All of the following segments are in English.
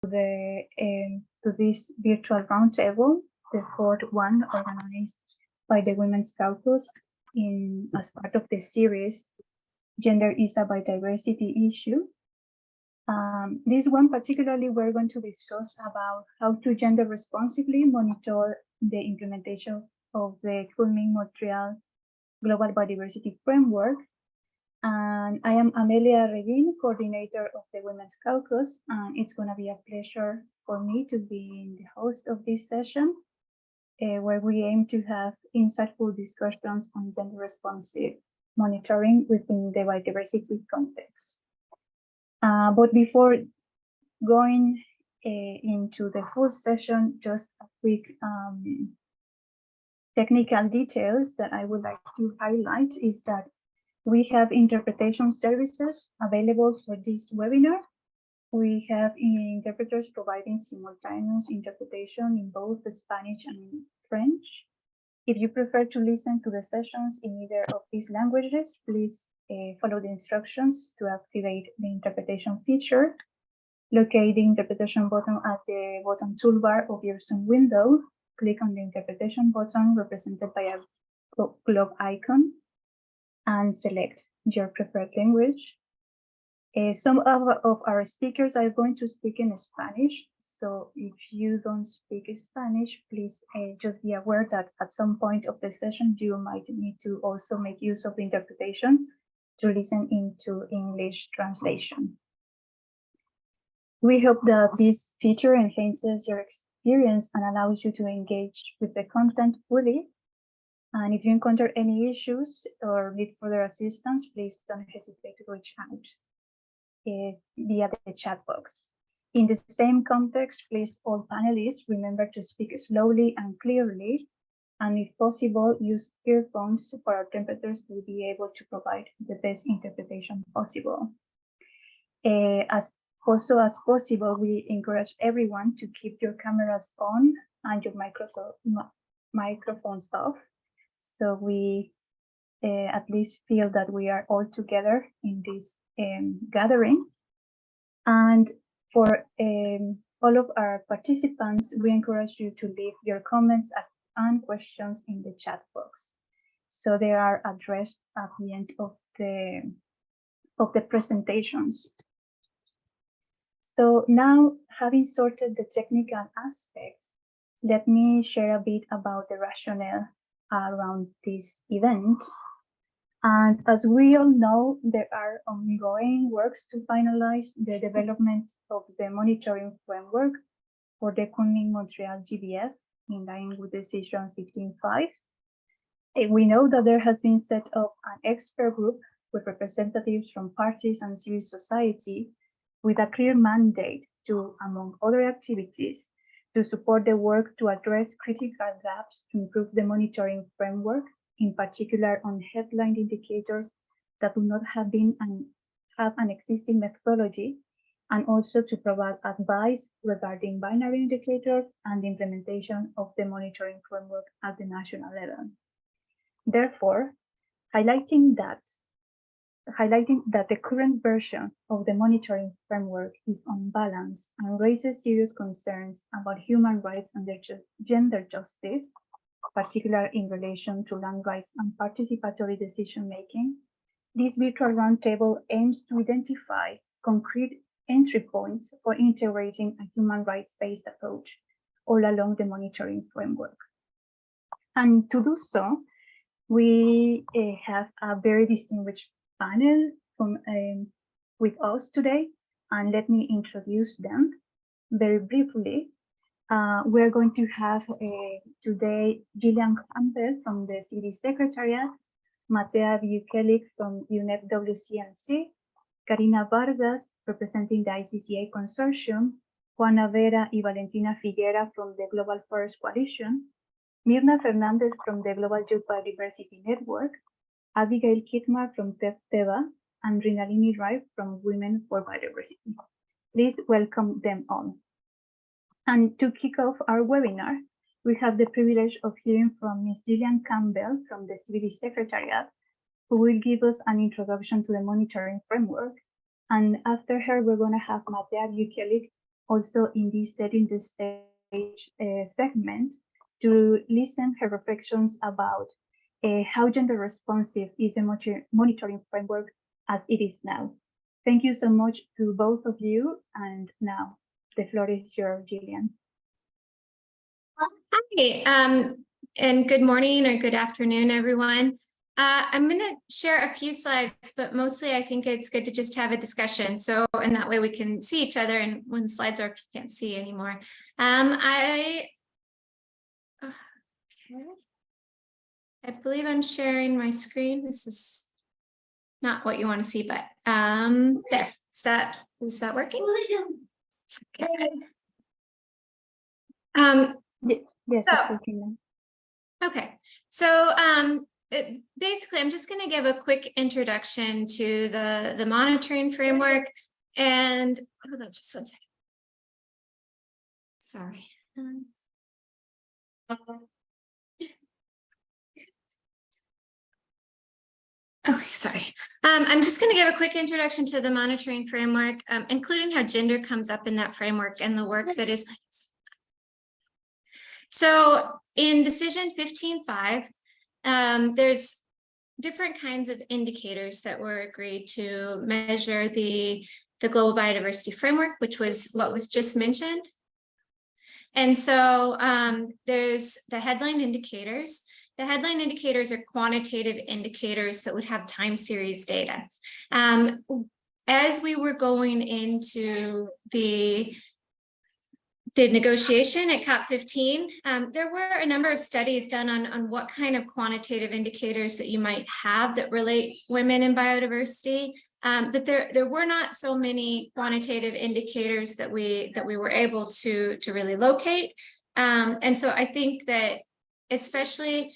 to this virtual roundtable, the fourth one organized by the Women's Caucus as part of the series Gender is a Biodiversity Issue. This one particularly, we're going to discuss about how to gender responsibly monitor the implementation of the Kunming Montreal Global Biodiversity Framework. And I am Amelia Arreguin, coordinator of the Women's Caucus, and it's going to be a pleasure for me to be the host of this session, where we aim to have insightful discussions on gender responsive monitoring within the biodiversity context. But before going into the full session, just a quick technical details that I would like to highlight is that we have interpretation services available for this webinar. We have interpreters providing simultaneous interpretation in both Spanish and French. If you prefer to listen to the sessions in either of these languages, please follow the instructions to activate the interpretation feature. Locate the interpretation button at the bottom toolbar of your Zoom window. Click on the interpretation button represented by a globe icon and select your preferred language. Some of our speakers are going to speak in Spanish, so if you don't speak Spanish, please just be aware that at some point of the session, you might need to also make use of the interpretation to listen into English translation. We hope that this feature enhances your experience and allows you to engage with the content fully. And if you encounter any issues or need further assistance, please don't hesitate to reach out via the chat box. In the same context, please, all panelists, remember to speak slowly and clearly, and if possible, use earphones for our interpreters to be able to provide the best interpretation possible. As possible, we encourage everyone to keep your cameras on and your microphones off, so we at least feel that we are all together in this gathering. And for all of our participants, we encourage you to leave your comments and questions in the chat box, so they are addressed at the end of the presentations. So now, having sorted the technical aspects, let me share a bit about the rationale around this event. And as we all know, there are ongoing works to finalize the development of the monitoring framework for the Kunming Montreal GBF in line with Decision 15.5. We know that there has been set up an expert group with representatives from parties and civil society with a clear mandate to, among other activities, to support the work to address critical gaps to improve the monitoring framework, in particular on headline indicators that do not have an existing methodology, and also to provide advice regarding binary indicators and the implementation of the monitoring framework at the national level. Therefore, highlighting that the current version of the monitoring framework is unbalanced and raises serious concerns about human rights and gender justice, particularly in relation to land rights and participatory decision-making, this virtual roundtable aims to identify concrete entry points for integrating a human rights-based approach all along the monitoring framework. And to do so, we have a very distinguished panel with us today, and let me introduce them very briefly. We're going to have today Jillian Campell from the CBD Secretariat, Matea Vukelic from UNEP-WCMC, Karina Vargas representing the ICCA Consortium, Juana, Vera, and Valentina Figuera from the Global Forest Coalition, Mirna Fernández from the Global Youth Biodiversity Network, Abigail Kitma from Tebtebba, and Mrinalini Rai from Women for Biodiversity. Please welcome them all. And to kick off our webinar, we have the privilege of hearing from Ms. Jillian Campell from the CBD Secretariat, who will give us an introduction to the monitoring framework. And after her, we're going to have Matea Vukelic also in this setting the stage segment to listen her reflections about how gender responsive is a monitoring framework as it is now. Thank you so much to both of you. And now the floor is yours, Jillian. Hi, and good morning or good afternoon, everyone. I'm going to share a few slides, but mostly I think it's good to just have a discussion. So, and that way we can see each other, and when slides are, you can't see anymore. Okay. I believe I'm sharing my screen. This is not what you want to see, but there. Is that working? Okay. Yes, so, it's working now. Okay, so basically, I'm just going to give a quick introduction to the monitoring framework, and hold on just one second. Sorry. Okay, sorry. I'm just going to give a quick introduction to the monitoring framework, including how gender comes up in that framework and the work that is. So in decision 15.5, there's different kinds of indicators that were agreed to measure the global biodiversity framework, which was what was just mentioned. And so there's the headline indicators. The headline indicators are quantitative indicators that would have time series data. As we were going into the negotiation at COP15, there were a number of studies done on what kind of quantitative indicators that you might have that relate women in biodiversity. But there were not so many quantitative indicators that we were able to really locate. And so I think that especially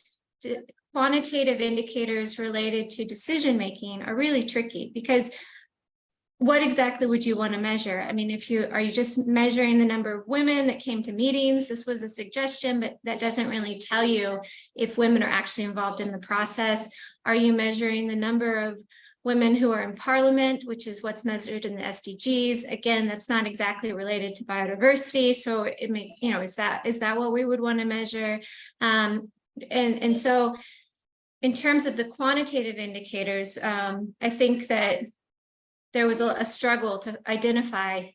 quantitative indicators related to decision making are really tricky, because what exactly would you want to measure? I mean, are you just measuring the number of women that came to meetings? This was a suggestion, but that doesn't really tell you if women are actually involved in the process. Are you measuring the number of women who are in parliament, which is what's measured in the SDGs? Again, that's not exactly related to biodiversity. So it may, is that what we would want to measure? And so in terms of the quantitative indicators, I think that there was a struggle to identify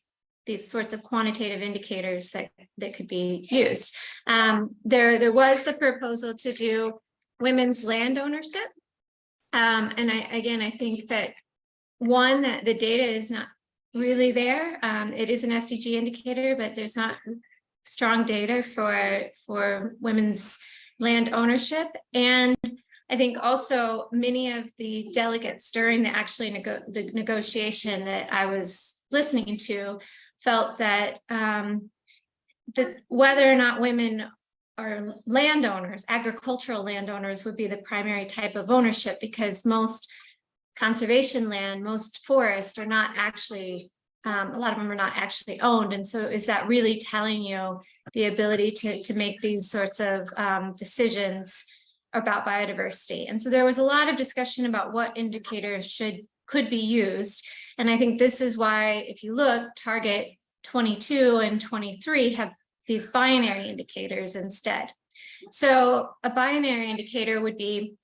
these sorts of quantitative indicators that could be used. There was the proposal to do women's land ownership. And I think that that the data is not really there. It is an SDG indicator, but there's not strong data for women's land ownership. And I think also many of the delegates during the negotiation that I was listening to felt that whether or not women are landowners, agricultural landowners, would be the primary type of ownership, because most conservation land, most forests are not actually, a lot of them are not actually owned. And so is that really telling you the ability to make these sorts of decisions about biodiversity? And so there was a lot of discussion about what indicators could be used. And I think this is why, if you look, target 22 and 23 have these binary indicators instead. So a binary indicator would be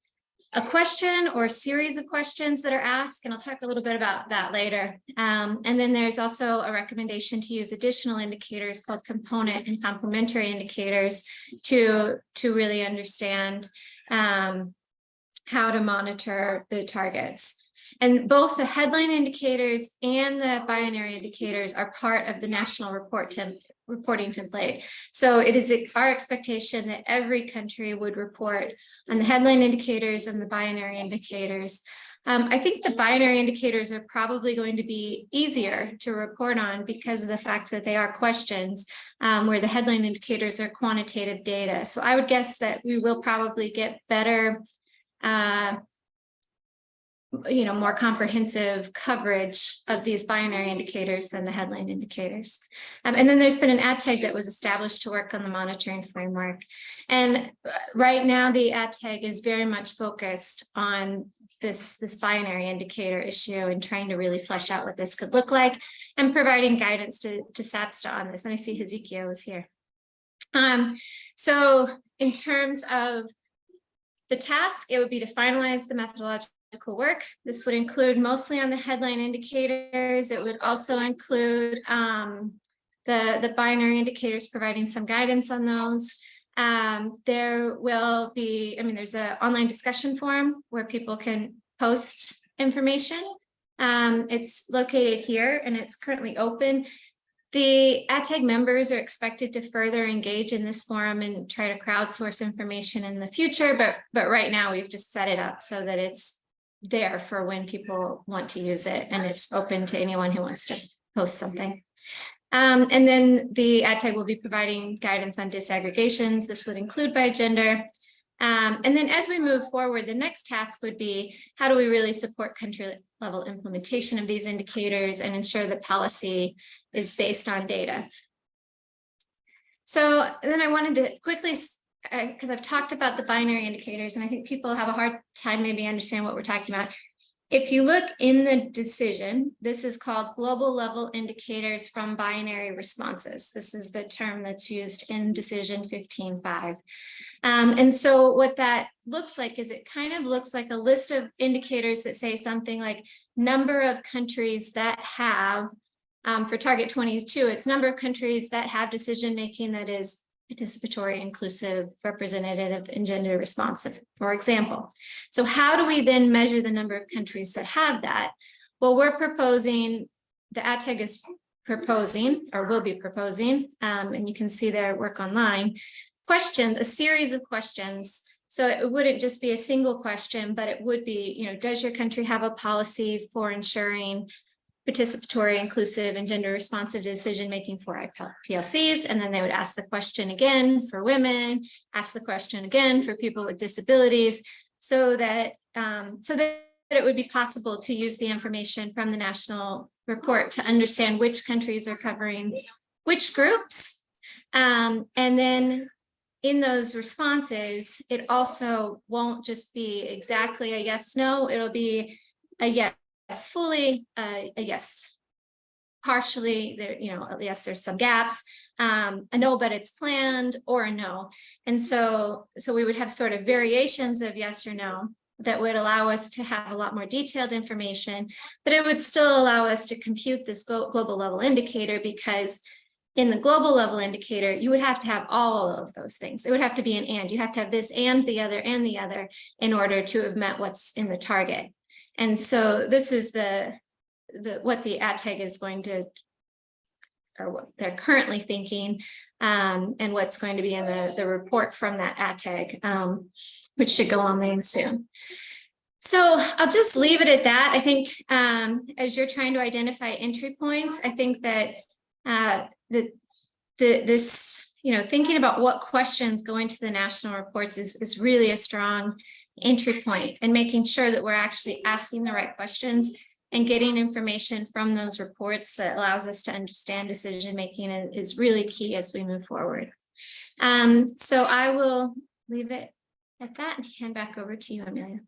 a question or a series of questions that are asked, and I'll talk a little bit about that later. And then there's also a recommendation to use additional indicators called component and complementary indicators to really understand how to monitor the targets. And both the headline indicators and the binary indicators are part of the national reporting template. So it is our expectation that every country would report on the headline indicators and the binary indicators. I think the binary indicators are probably going to be easier to report on because of the fact that they are questions, where the headline indicators are quantitative data. So I would guess that we will probably get better, more comprehensive coverage of these binary indicators than the headline indicators. And then there's been an ad tag that was established to work on the monitoring framework. And right now the ad tag is very much focused on this binary indicator issue and trying to really flesh out what this could look like and providing guidance to SAPSTA on this. And I see Hezekiah was here. So in terms of the task, it would be to finalize the methodological work. This would include mostly on the headline indicators. It would also include the binary indicators, providing some guidance on those. There will be, there's an online discussion forum where people can post information. It's located here and it's currently open. The ATAG members are expected to further engage in this forum and try to crowdsource information in the future, but right now we've just set it up so that it's there for when people want to use it, and it's open to anyone who wants to post something. And then the ATAG will be providing guidance on disaggregations. This would include by gender. And then as we move forward, the next task would be, how do we really support country level implementation of these indicators and ensure that policy is based on data? So then I wanted to quickly, because I've talked about the binary indicators, and I think people have a hard time maybe understand what we're talking about. If you look in the decision, this is called global level indicators from binary responses. This is the term that's used in decision 15.5. And so what that looks like is it kind of looks like a list of indicators that say something like number of countries that have, for target 22, it's number of countries that have decision making that is participatory, inclusive, representative, and gender responsive, for example. So how do we then measure the number of countries that have that? Well, we're proposing, the ATAG is proposing, or will be proposing, and you can see their work online, questions, a series of questions. So it wouldn't just be a single question, but it would be, does your country have a policy for ensuring participatory, inclusive, and gender responsive decision-making for PLCs? And then they would ask the question again for women, ask the question again for people with disabilities, so that it would be possible to use the information from the national report to understand which countries are covering which groups. And then in those responses, it also won't just be exactly a yes, no, it'll be a yes fully, a yes partially, there, yes, there's some gaps, a no, but it's planned, or a no. And so we would have sort of variations of yes or no that would allow us to have a lot more detailed information, but it would still allow us to compute this global level indicator, because in the global level indicator, you would have to have all of those things. It would have to be an and. You have to have this and the other in order to have met what's in the target. And so this is what the ATAG is going to, or what they're currently thinking, and what's going to be in the report from that ATAG, which should go online soon. So I'll just leave it at that. I think as you're trying to identify entry points, I think that this, thinking about what questions go into the national reports is really a strong entry point, and making sure that we're actually asking the right questions and getting information from those reports that allows us to understand decision making is really key as we move forward. So I will leave it at that and hand back over to you, Amelia.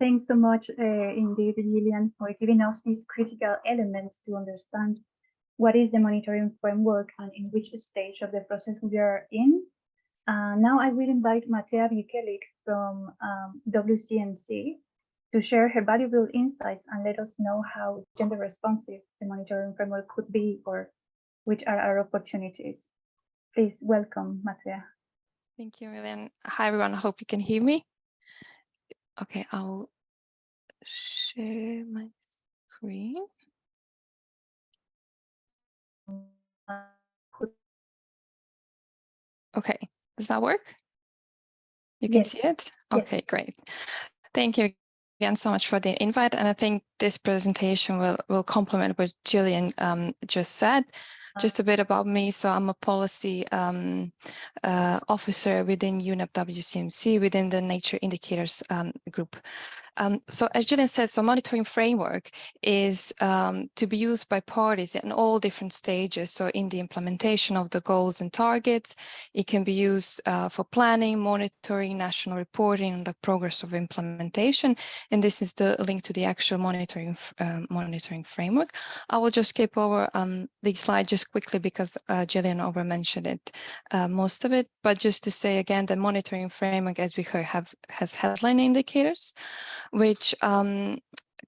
Thanks so much indeed, Jillian, for giving us these critical elements to understand what is the monitoring framework and in which stage of the process we are in. Now I will invite Matea Vukelic from WCMC to share her valuable insights and let us know how gender responsive the monitoring framework could be, or which are our opportunities. Please welcome, Matea. Thank you, Jillian. Hi, everyone. I hope you can hear me. Okay, I'll share my screen. Okay, does that work? You can see it? Okay, great. Thank you again so much for the invite. And I think this presentation will complement what Jillian just said. Just a bit about me. So I'm a policy officer within UNEP-WCMC, within the Nature Indicators group. So as Jillian said, so monitoring framework is to be used by parties in all different stages. So in the implementation of the goals and targets, it can be used for planning, monitoring, national reporting on the progress of implementation. And this is the link to the actual monitoring framework. I will just skip over the slide just quickly because Jillian over mentioned it, most of it. But just to say again, the monitoring framework, as we heard, has headline indicators, which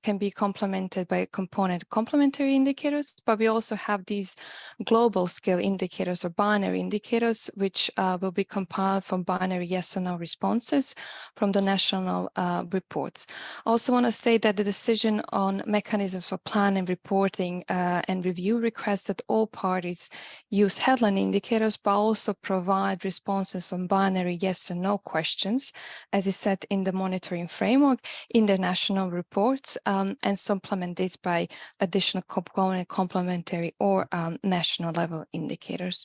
can be complemented by component complementary indicators, but we also have these global scale indicators or binary indicators, which will be compiled from binary yes or no responses from the national reports. I also want to say that the decision on mechanisms for planning, reporting, and review requests that all parties use headline indicators, but also provide responses on binary yes or no questions, as is set in the monitoring framework in their national reports, and supplement this by additional component complementary or national level indicators.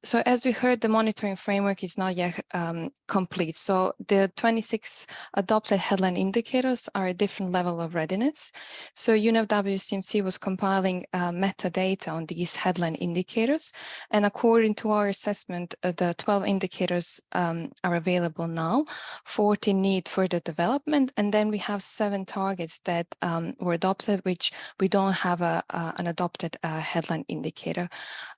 So as we heard, the monitoring framework is not yet complete. So the 26 adopted headline indicators are a different level of readiness. So UNEP-WCMC was compiling metadata on these headline indicators. And according to our assessment, the 12 indicators are available now, 14 need further development. And then we have 7 targets that were adopted, which we don't have an adopted headline indicator.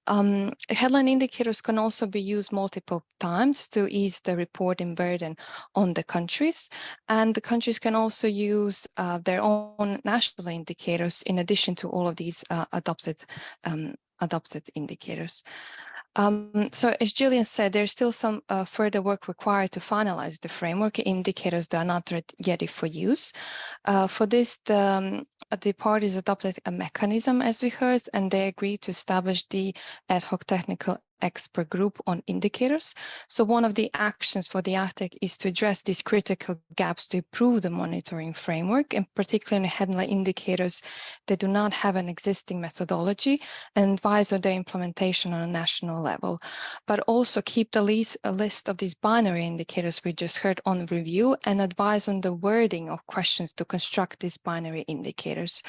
Headline indicators can also be used multiple times to ease the reporting burden on the countries. And the countries can also use their own national indicators in addition to all of these adopted indicators. So as Jillian said, there's still some further work required to finalize the framework indicators that are not ready for use. For this, the parties adopted a mechanism, as we heard, and they agreed to establish the ad hoc technical expert group on indicators. So one of the actions for the ATEC is to address these critical gaps to improve the monitoring framework, and particularly in headline indicators that do not have an existing methodology, and advise on their implementation on a national level, but also keep the list of these binary indicators we just heard on review and advise on the wording of questions to construct these binary indicators.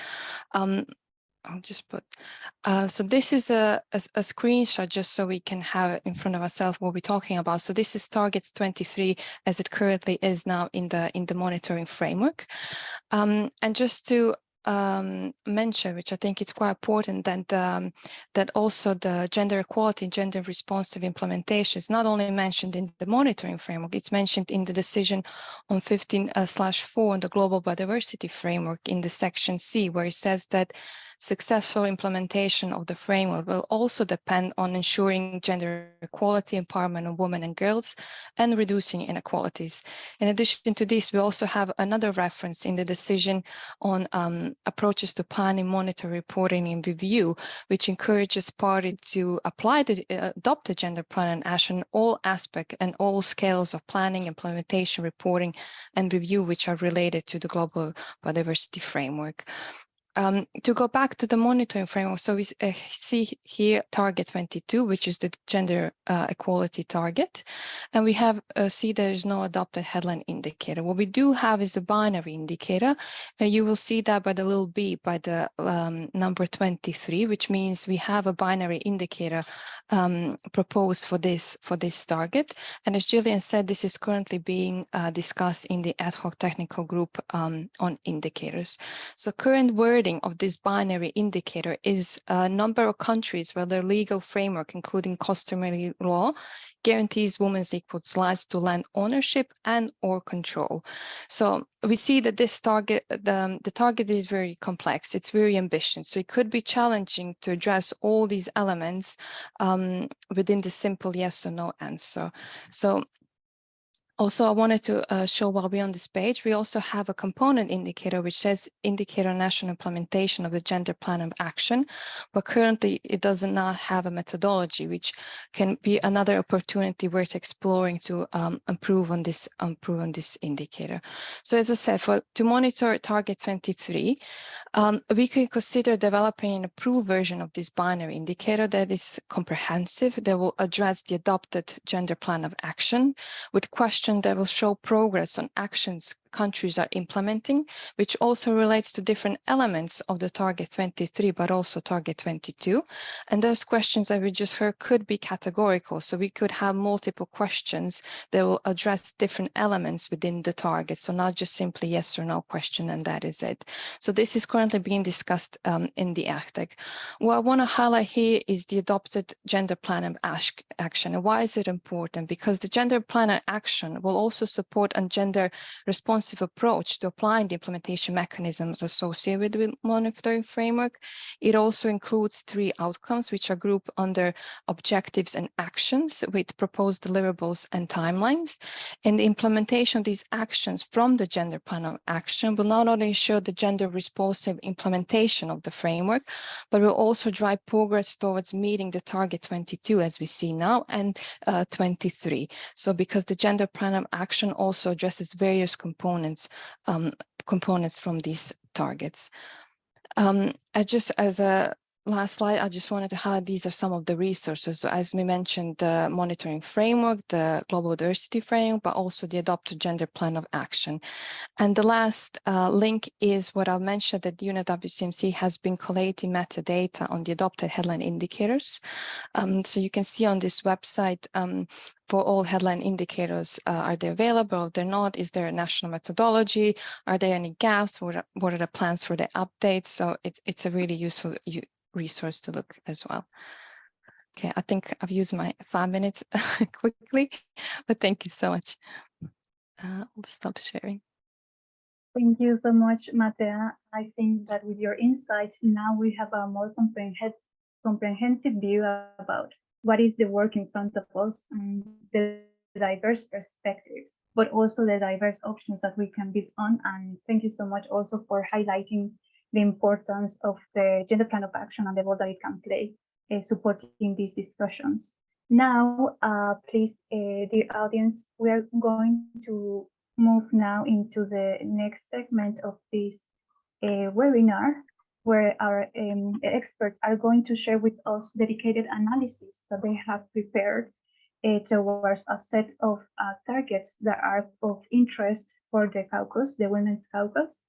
I'll just put, so this is a screenshot just so we can have it in front of ourselves what we're talking about. So this is target 23 as it currently is now in the monitoring framework. And just to mention, which I think it's quite important, that also the gender equality, gender responsive implementation is not only mentioned in the monitoring framework, it's mentioned in the decision on 15/4 on the Global Biodiversity Framework in the section C, where it says that successful implementation of the framework will also depend on ensuring gender equality, empowerment of women and girls, and reducing inequalities. In addition to this, we also have another reference in the decision on approaches to planning, monitoring, reporting, and review, which encourages parties to adopt the gender plan and action all aspects and all scales of planning, implementation, reporting, and review, which are related to the Global Biodiversity Framework. To go back to the monitoring framework, so we see here target 22, which is the gender equality target, and we have see there is no adopted headline indicator. What we do have is a binary indicator, and you will see that by the little b by the number 23, which means we have a binary indicator proposed for this target. And as Jillian said, this is currently being discussed in the ad hoc technical group on indicators. So current wording of this binary indicator is a number of countries where their legal framework, including customary law, guarantees women's equal rights to land ownership and or control. So we see that this target, the target is very complex. It's very ambitious. So it could be challenging to address all these elements within the simple yes or no answer. So also, I wanted to show while we're on this page, we also have a component indicator which says indicator national implementation of the gender plan of action, but currently it does not have a methodology, which can be another opportunity worth exploring to improve on this indicator. So as I said, to monitor target 23, we can consider developing an approved version of this binary indicator that is comprehensive, that will address the adopted gender plan of action with questions that will show progress on actions countries are implementing, which also relates to different elements of the target 23, but also target 22. And those questions that we just heard could be categorical. So we could have multiple questions that will address different elements within the target. So not just simply yes or no question, and that is it. So this is currently being discussed in the ACTEC. What I want to highlight here is the adopted gender plan of action. And why is it important? Because the gender plan of action will also support a gender responsive approach to applying the implementation mechanisms associated with monitoring framework. It also includes 3 outcomes, which are grouped under objectives and actions with proposed deliverables and timelines. And the implementation of these actions from the gender plan of action will not only ensure the gender responsive implementation of the framework, but will also drive progress towards meeting the target 22 as we see now and 23. So because the gender plan of action also addresses various components from these targets. Just as a last slide, I just wanted to highlight these are some of the resources. So as we mentioned, the monitoring framework, the global diversity framework, but also the adopted gender plan of action. And the last link is what I've mentioned, that UNEP-WCMC has been collating metadata on the adopted headline indicators. So you can see on this website for all headline indicators, are they available? If they're not, is there a national methodology? Are there any gaps? What are the plans for the updates? So it's a really useful resource to look as well. Okay, I think I've used my 5 minutes quickly, but thank you so much. I'll stop sharing. Thank you so much, Matea. I think that with your insights, now we have a more comprehensive view about what is the work in front of us and the diverse perspectives, but also the diverse options that we can build on. And thank you so much also for highlighting the importance of the gender plan of action and the role that it can play supporting these discussions. Now, please, dear audience, we are going to move now into the next segment of this webinar, where our experts are going to share with us dedicated analysis that they have prepared towards a set of targets that are of interest for the Caucus, the Women's Caucus.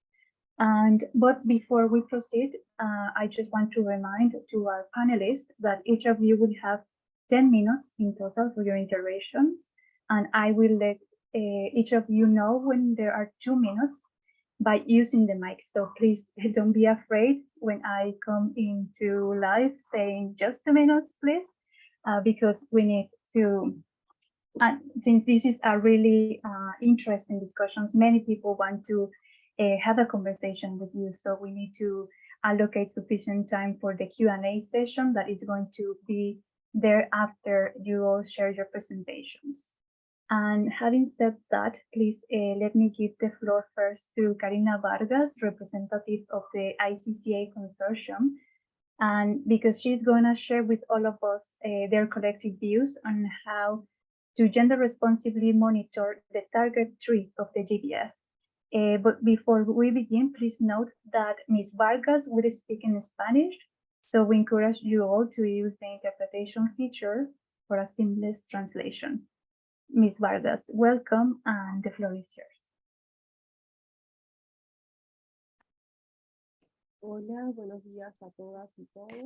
But before we proceed, I just want to remind to our panelists that each of you will have 10 minutes in total for your interventions, and I will let each of you know when there are 2 minutes by using the mic. So please don't be afraid when I come into live saying just 2 minutes, please, because we need to, since this is a really interesting discussions, many people want to have a conversation with you. So we need to allocate sufficient time for the Q&A session that is going to be there after you all share your presentations. And having said that, please let me give the floor first to Karina Vargas, representative of the ICCA Consortium, and because she's going to share with all of us their collective views on how to gender responsibly monitor the target 3 of the GBF. But before we begin, please note that Ms. Vargas will speak in Spanish, so we encourage you all to use the interpretation feature for a seamless translation. Ms. Vargas, welcome, and the floor is yours.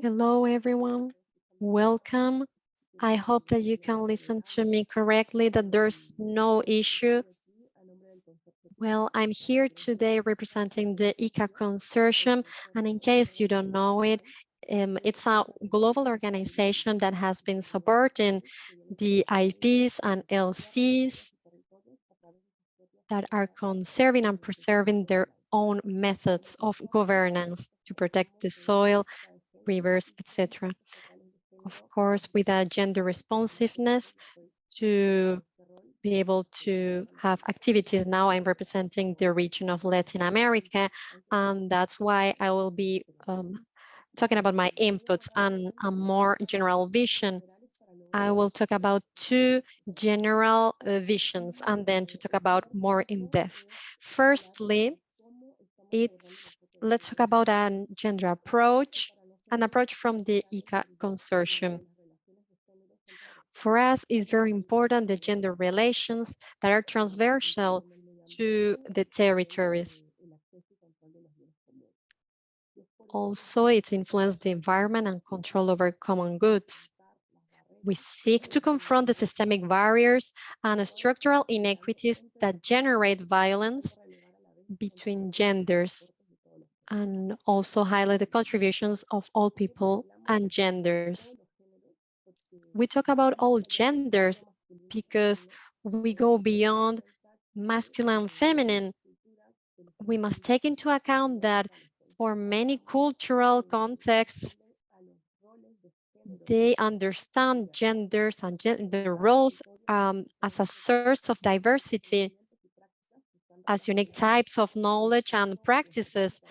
Hello, everyone. Welcome. I hope that you can listen to me correctly, that there's no issue. Well, I'm here today representing the ICCA Consortium, and in case you don't know it, it's a global organization that has been supporting the IPs and LCs that are conserving and preserving their own methods of governance to protect the soil, rivers, etc. Of course, with a gender responsiveness to be able to have activities. Now I'm representing the region of Latin America, and that's why I will be talking about my inputs and a more general vision. I will talk about 2 general visions and then to talk about more in depth. Firstly, let's talk about a gender approach, an approach from the ICCA Consortium. For us, it's very important the gender relations that are transversal to the territories. Also, it influences the environment and control over common goods. We seek to confront the systemic barriers and structural inequities that generate violence between genders, and also highlight the contributions of all people and genders. We talk about all genders because we go beyond masculine and feminine. We must take into account that for many cultural contexts, they understand genders and gender roles as a source of diversity, as unique types of knowledge and practices.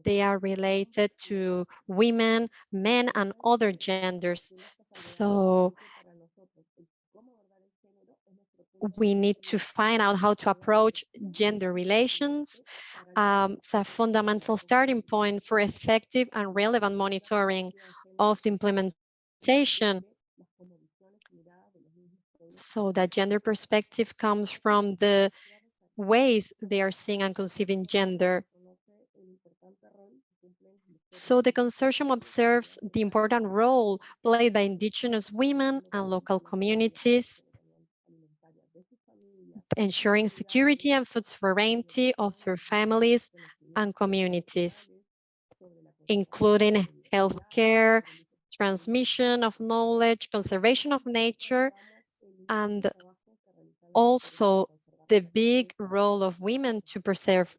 They are related to women, men, and other genders. So we need to find out how to approach gender relations. It's a fundamental starting point for effective and relevant monitoring of the implementation. So that gender perspective comes from the ways they are seeing and conceiving gender. So the consortium observes the important role played by Indigenous women and local communities, ensuring security and food sovereignty of their families and communities, including healthcare, transmission of knowledge, conservation of nature, and also the big role of women to preserve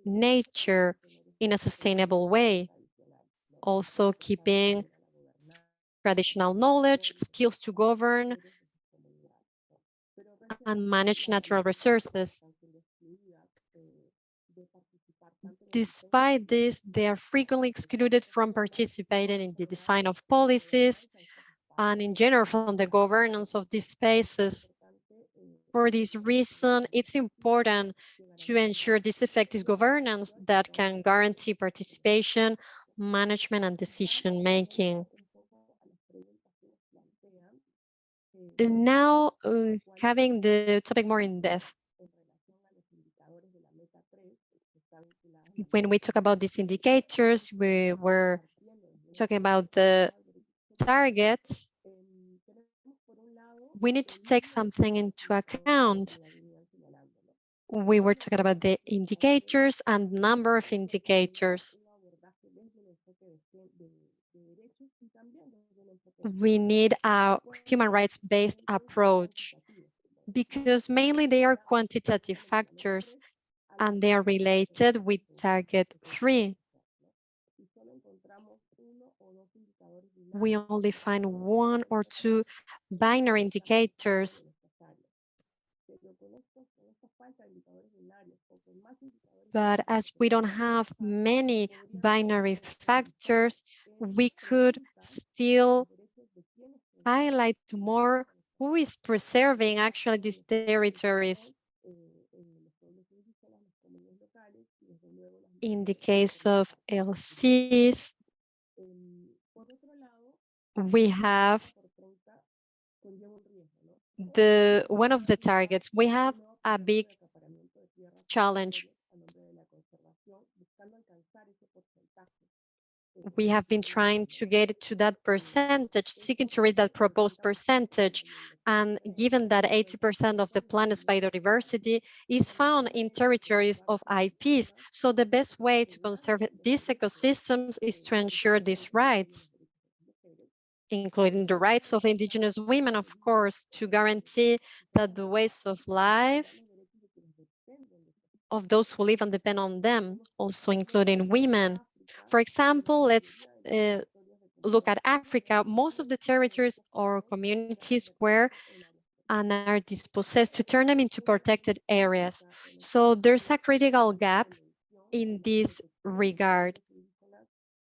nature in a sustainable way, also keeping traditional knowledge, skills to govern and manage natural resources. Despite this, they are frequently excluded from participating in the design of policies and in general from the governance of these spaces. For this reason, it's important to ensure this effective governance that can guarantee participation, management, and decision making. Now, having the topic more in depth. When we talk about these indicators, we were talking about the targets. We need to take something into account. We were talking about the indicators and number of indicators. We need a human rights-based approach because mainly they are quantitative factors and they are related with target 3. We only find 1 or 2 binary indicators. But as we don't have many binary factors, we could still highlight more who is preserving actually these territories. In the case of LCs, we have one of the targets. We have a big challenge. We have been trying to get to that percentage, seeking to reach that proposed percentage. And given that 80% of the planet's biodiversity is found in territories of IPs, so the best way to conserve these ecosystems is to ensure these rights, including the rights of Indigenous women, of course, to guarantee that the ways of life of those who live and depend on them, also including women. For example, let's look at Africa. Most of the territories or communities were and are dispossessed to turn them into protected areas. So there's a critical gap in this regard.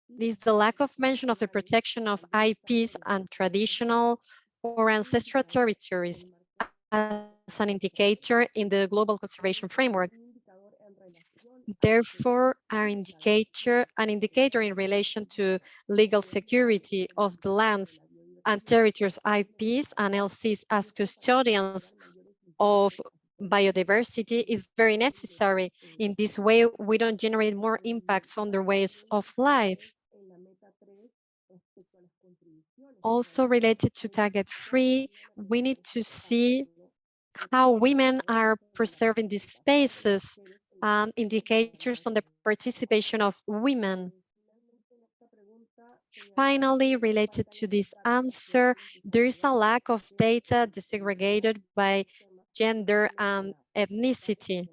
This is the lack of mention of the protection of IPs and traditional or ancestral territories as an indicator in the Global Conservation Framework. Therefore, an indicator in relation to legal security of the lands and territories, IPs and LCs as custodians of biodiversity is very necessary. In this way, we don't generate more impacts on their ways of life. Also related to target 3, we need to see how women are preserving these spaces, indicators on the participation of women. Finally, related to this answer, there is a lack of data desegregated by gender and ethnicity.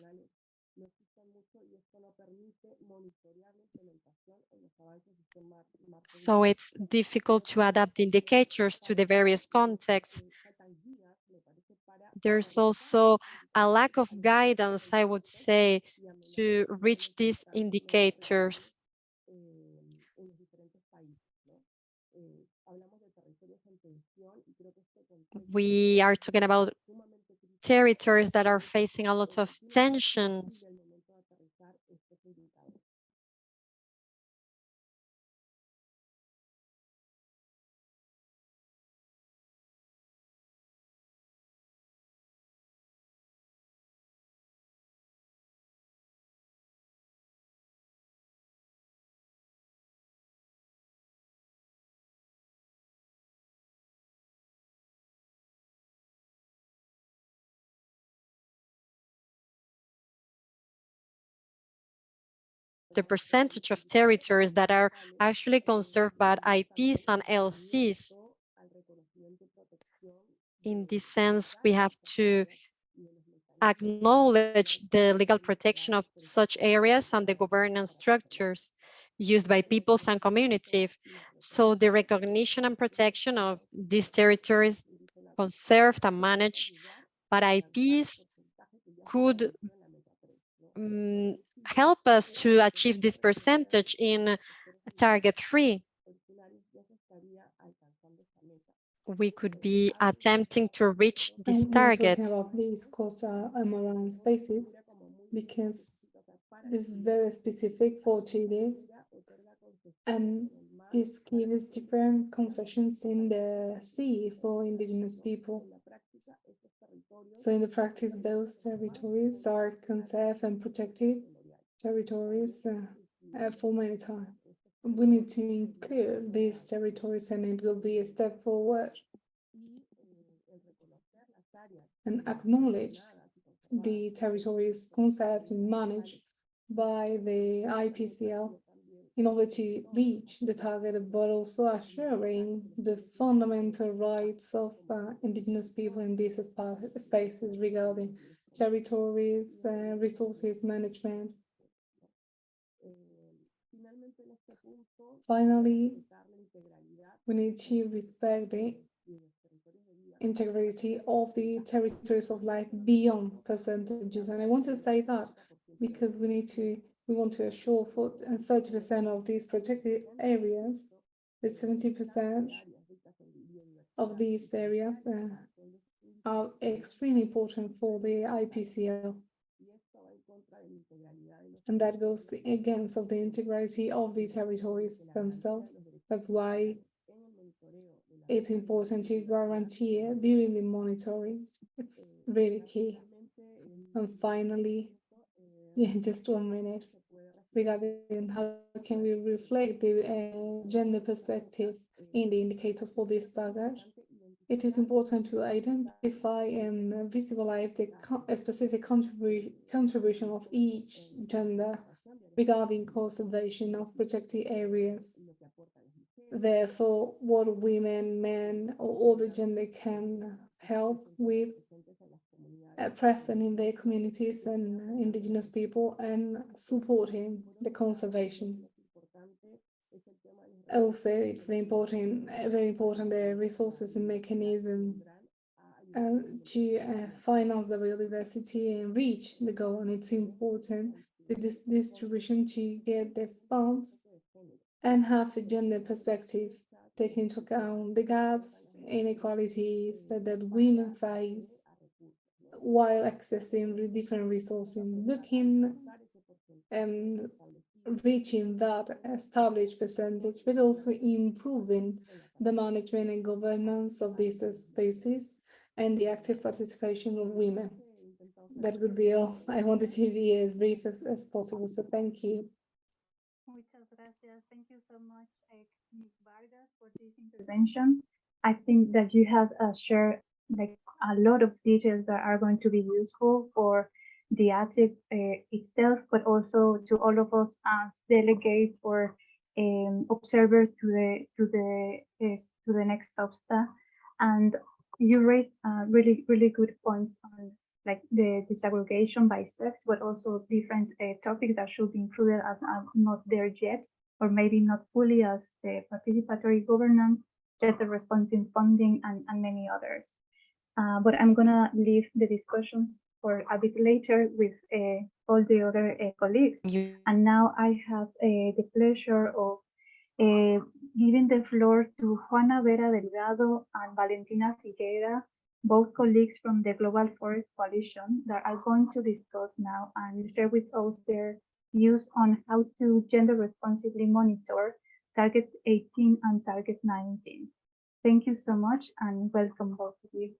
So it's difficult to adapt indicators to the various contexts. There's also a lack of guidance, I would say, to reach these indicators. We are talking about territories that are facing a lot of tensions. The percentage of territories that are actually conserved by IPs and LCs. In this sense, we have to acknowledge the legal protection of such areas and the governance structures used by peoples and communities. So the recognition and protection of these territories conserved and managed by IPs could help us to achieve this percentage in target 3. We could be attempting to reach this target. We're talking about these coastal marine spaces because this is very specific for Chile, and this gives different concessions in the sea for indigenous people. So in the practice, those territories are conserved and protected territories for many time. We need to include these territories, and it will be a step forward and acknowledge the territories conserved and managed by the IPCL in order to reach the target, but also assuring the fundamental rights of indigenous people in these spaces regarding territories, resources management. Finally, we need to respect the integrity of the territories of life beyond percentages. And I want to say that because we want to assure for 30% of these protected areas, that 70% of these areas are extremely important for the IPCL. And that goes against of the integrity of the territories themselves. That's why it's important to guarantee during the monitoring. It's really key. And finally, just 1 minute, regarding how can we reflect the gender perspective in the indicators for this target. It is important to identify and visualize the specific contribution of each gender regarding conservation of protected areas. Therefore, what women, men, or other gender can help with present in their communities and indigenous people and supporting the conservation. Also, it's very important the resources and mechanism to finance the biodiversity and reach the goal. And it's important the distribution to get the funds and have a gender perspective, taking into account the gaps, inequalities that women face while accessing different resources, looking and reaching that established percentage, but also improving the management and governance of these spaces and the active participation of women. that would be all. I wanted to be as brief as possible, so thank you. Muchas gracias. Thank you so much, Ms. Vargas, for this intervention. I think that you have shared like a lot of details that are going to be useful for the ATIC itself, but also to all of us as delegates or observers to the next SOPSTA. And you raised really good points on like the disaggregation by sex, but also different topics that should be included as not there yet, or maybe not fully, as participatory governance, gender responsive funding, and many others. But I'm gonna leave the discussions for a bit later with all the other colleagues. And now I have the pleasure of giving the floor to Juana, Vera Delgado, and Valentina Figuera, both colleagues from the Global Forest Coalition, that are going to discuss now and share with us their views on how to gender responsibly monitor Target 18 and Target 19. Thank you so much and welcome both of you.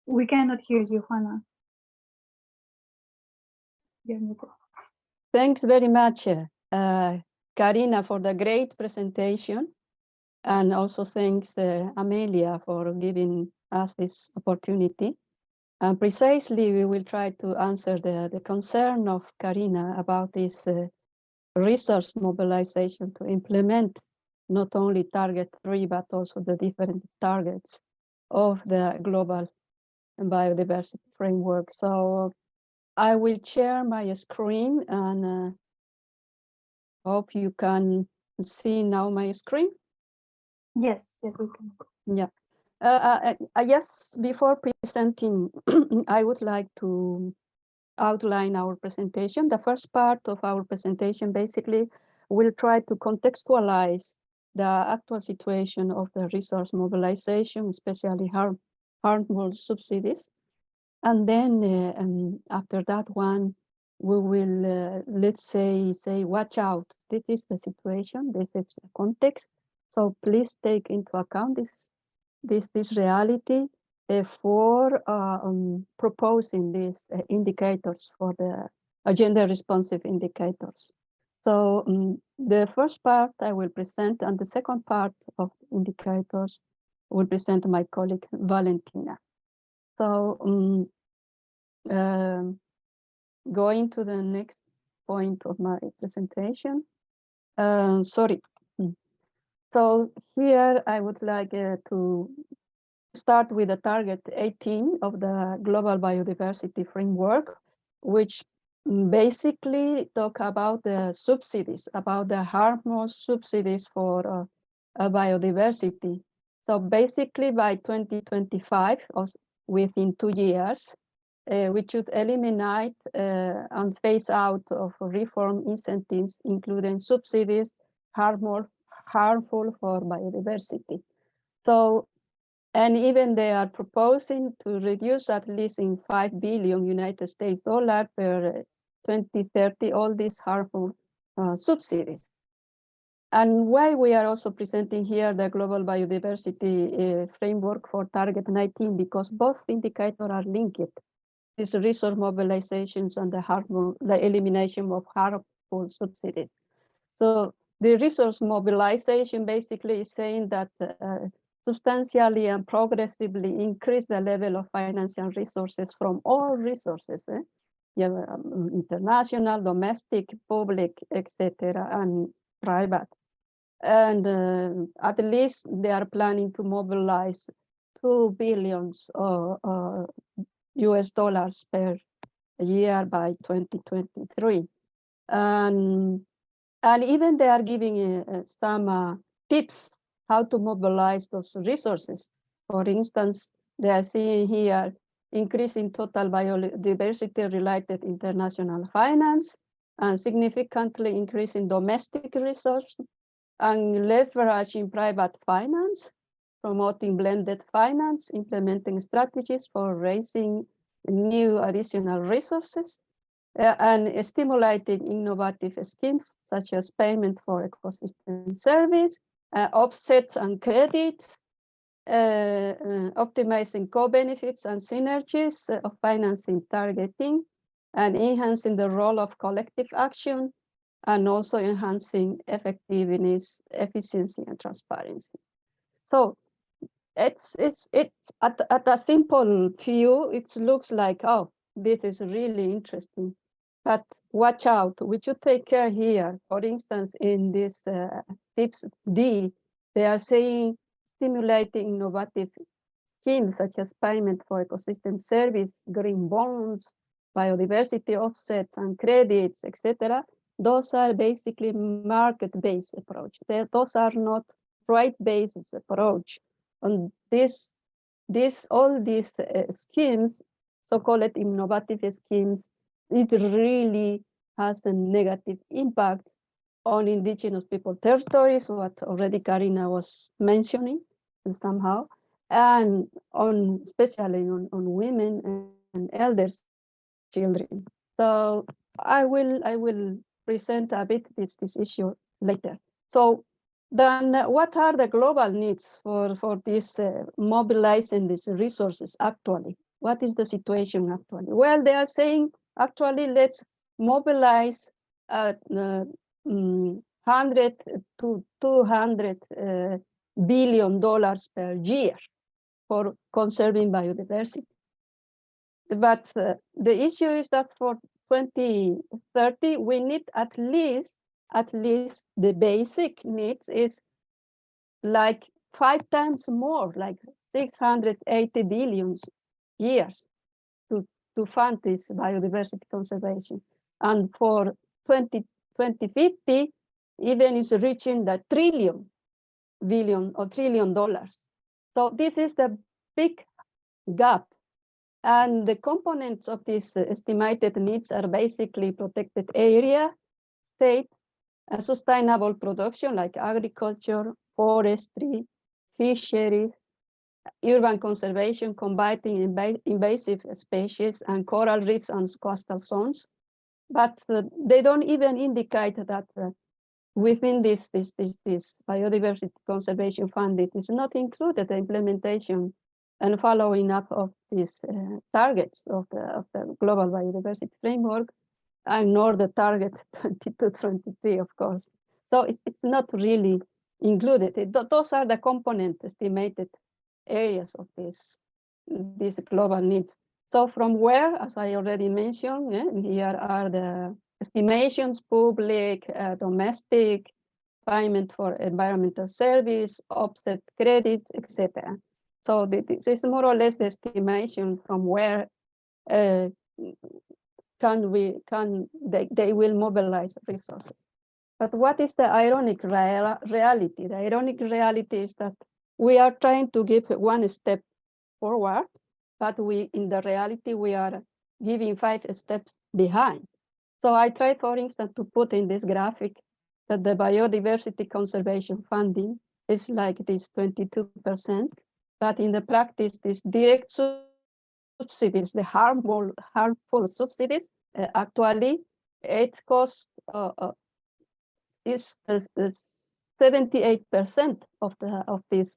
We cannot hear you, Juana. You're muted. Thanks very much, Karina, for the great presentation. And also thanks, Amelia, for giving us this opportunity. And precisely, we will try to answer the concern of Karina about this resource mobilization to implement not only Target 3, but also the different targets of the Global Biodiversity Framework. So I will share my screen and hope you can see now my screen. Yes, we can. Yeah. Yes, before presenting, I would like to outline our presentation. The first part of our presentation basically will try to contextualize the actual situation of the resource mobilization, especially harmful subsidies. And then after that one, we will, let's say, watch out. This is the situation, this is the context. So please take into account this reality for proposing these indicators for the gender responsive indicators. So the first part I will present, and the second part of indicators will present my colleague Valentina. So going to the next point of my presentation. Sorry. So here I would like to start with the Target 18 of the Global Biodiversity Framework, which basically talk about the subsidies, about the harmful subsidies for biodiversity. So basically by 2025, or within 2 years, we should eliminate and phase out of reform incentives, including subsidies harmful for biodiversity. So, and even they are proposing to reduce at least in $5 billion United States dollar per 2030 all these harmful subsidies. And why we are also presenting here the Global Biodiversity Framework for Target 19, because both indicators are linked. These resource mobilizations and the elimination of harmful subsidies. So the resource mobilization basically is saying that substantially and progressively increase the level of financial resources from all resources, international, domestic, public, etc., and private. And at least they are planning to mobilize $2 billion US dollars per year by 2023. And even they are giving some tips how to mobilize those resources. For instance, they are seeing here increasing total biodiversity related international finance and significantly increasing domestic resources and leveraging private finance, promoting blended finance, implementing strategies for raising new additional resources, and stimulating innovative schemes such as payment for ecosystem service, offsets and credits, optimizing co-benefits and synergies of financing targeting, and enhancing the role of collective action, and also enhancing effectiveness, efficiency, and transparency. So it's at a simple view, it looks like, oh, this is really interesting. But watch out, we should take care here. For instance, in this tips D, they are saying stimulating innovative schemes such as payment for ecosystem service, green bonds, biodiversity offsets and credits, etc. Those are basically market-based approach. Those are not right-based approach. On all these schemes, so-called innovative schemes, it really has a negative impact on indigenous people territories, what already Karina was mentioning somehow, and on especially on women and elders, children. So I will present a bit this issue later. So then what are the global needs for this mobilizing these resources actually? What is the situation actually? Well, they are saying actually let's mobilize 100 to 200 billion dollars per year for conserving biodiversity. But the issue is that for 2030, we need at least the basic needs is like 5 times more, like 680 billion years to fund this biodiversity conservation. And for 2050, even is reaching the trillion dollars. So this is the big gap. And the components of these estimated needs are basically protected area, state, and sustainable production like agriculture, forestry, fisheries, urban conservation, combating invasive species, and coral reefs and coastal zones. But they don't even indicate that within this biodiversity conservation fund, it is not included the implementation and following up of these targets of the global biodiversity framework, nor the target 22-23, of course. So it's not really included. Those are the component estimated areas of these global needs. So from where, as I already mentioned, here are the estimations, public, domestic, payment for environmental service, offset credits, etc. So this is more or less the estimation from where they will mobilize resources. But what is the ironic reality? The ironic reality is that we are trying to give one step forward, but in the reality, we are giving 5 steps behind. So I try, for instance, to put in this graphic that the biodiversity conservation funding is like this 22%, but in the practice, these direct subsidies, the harmful subsidies, actually, it costs is 78% of this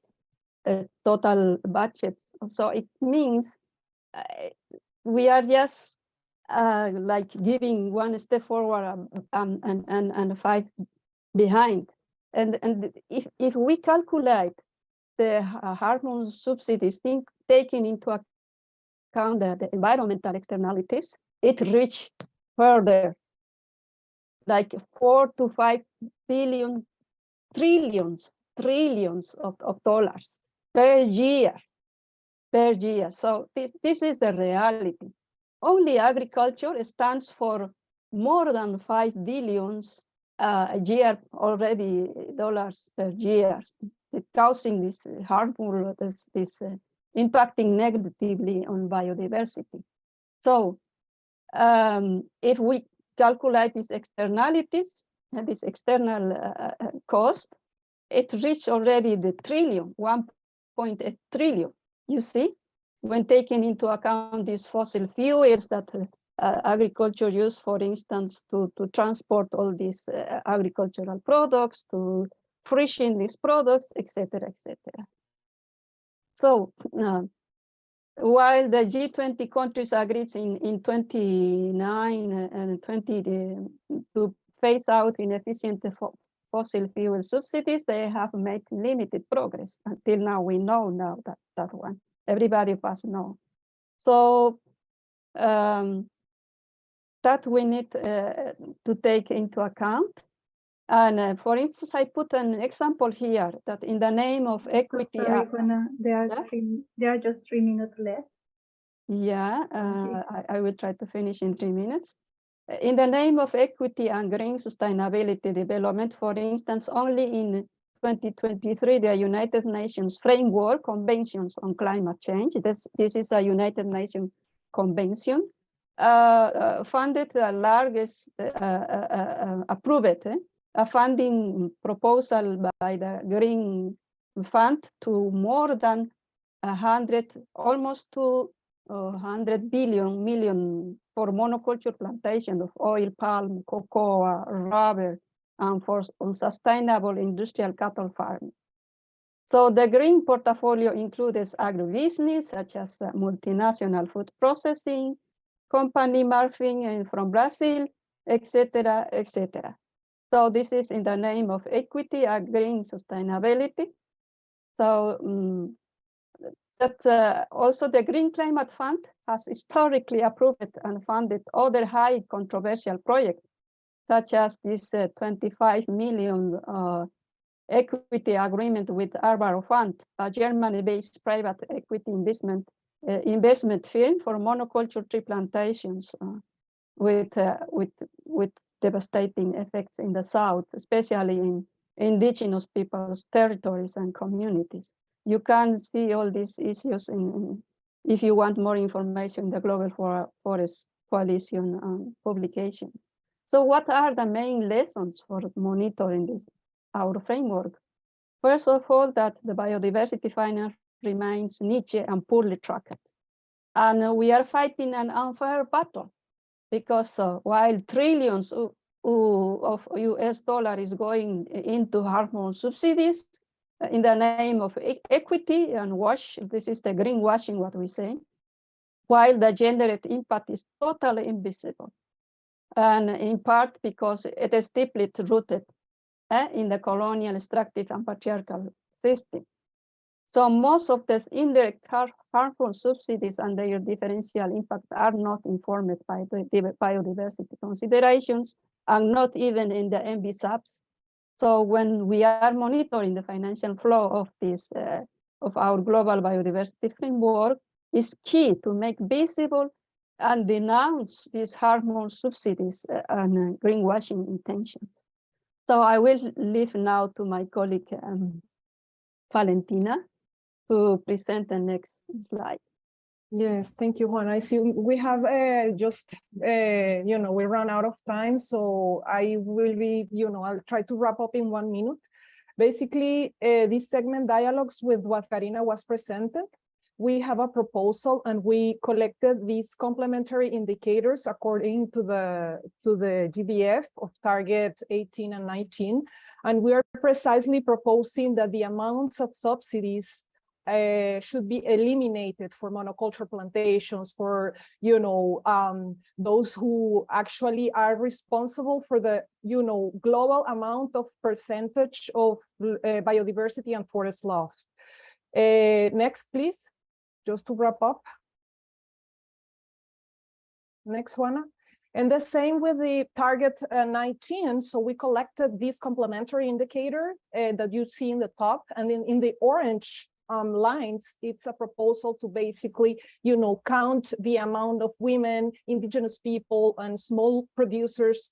total budgets. So it means we are just like giving 1 step forward and 5 behind. And if we calculate the harmful subsidies taking into account the environmental externalities, it reach further, like 4 to 5 billion trillions of dollars per year. So this is the reality. Only agriculture stands for more than 5 billions a year already dollars per year. It's causing this harmful, impacting negatively on biodiversity. So if we calculate these externalities and this external cost, it reached already the trillion, 1.8 trillion. You see, when taking into account these fossil fuels that agriculture use, for instance, to transport all these agricultural products, to freshen these products, etc., etc. So while the G20 countries agreed in 29 and 20 to phase out inefficient fossil fuel subsidies, they have made limited progress. Until now, we know now that one. Everybody of us know. So that we need to take into account. And for instance, I put an example here that in the name of equity. So sorry, Juana, there are just 3 minutes left. Yeah, I will try to finish in 3 minutes. In the name of equity and green sustainability development, for instance, only in 2023, the United Nations Framework Conventions on Climate Change, this is a United Nations Convention, funded the largest, approved a funding proposal by the Green Fund to more than 100 million for monoculture plantation of oil, palm, cocoa, rubber, and for sustainable industrial cattle farming. So the green portfolio includes agribusiness, such as multinational food processing, company Marfin from Brazil, etc., etc. So this is in the name of equity and green sustainability. So also the Green Climate Fund has historically approved and funded other high controversial projects, such as this 25 million equity agreement with Arbaro Fund, a Germany-based private equity investment firm for monoculture tree plantations with devastating effects in the South, especially in indigenous peoples' territories and communities. You can see all these issues if you want more information in the Global Forest Coalition publication. So what are the main lessons for monitoring our framework? First of all, that the biodiversity finance remains niche and poorly tracked. And we are fighting an unfair battle because while trillions of US dollars is going into harmful subsidies, in the name of equity and this is the greenwashing, what we say, while the gendered impact is totally invisible. And in part because it is deeply rooted in the colonial, extractive, and patriarchal system. So most of these indirect harmful subsidies and their differential impact are not informed by the biodiversity considerations and not even in the MBSAPs. So when we are monitoring the financial flow of this of our global biodiversity framework, it's key to make visible and denounce these harmful subsidies and greenwashing intentions. So I will leave now to my colleague Valentina to present the next slide. Yes, thank you, Juan. I see we have we run out of time, so I will be, I'll try to wrap up in 1 minute. Basically, this segment dialogues with what Karina was presented. We have a proposal and we collected these complementary indicators according to the GBF of target 18 and 19. And we are precisely proposing that the amounts of subsidies should be eliminated for monoculture plantations, for those who actually are responsible for the global amount of percentage of biodiversity and forest loss. Next, please, just to wrap up. Next, Juana. And the same with the target 19. So we collected this complementary indicator that you see in the top, and then in the orange lines, it's a proposal to basically, count the amount of women, indigenous people, and small producers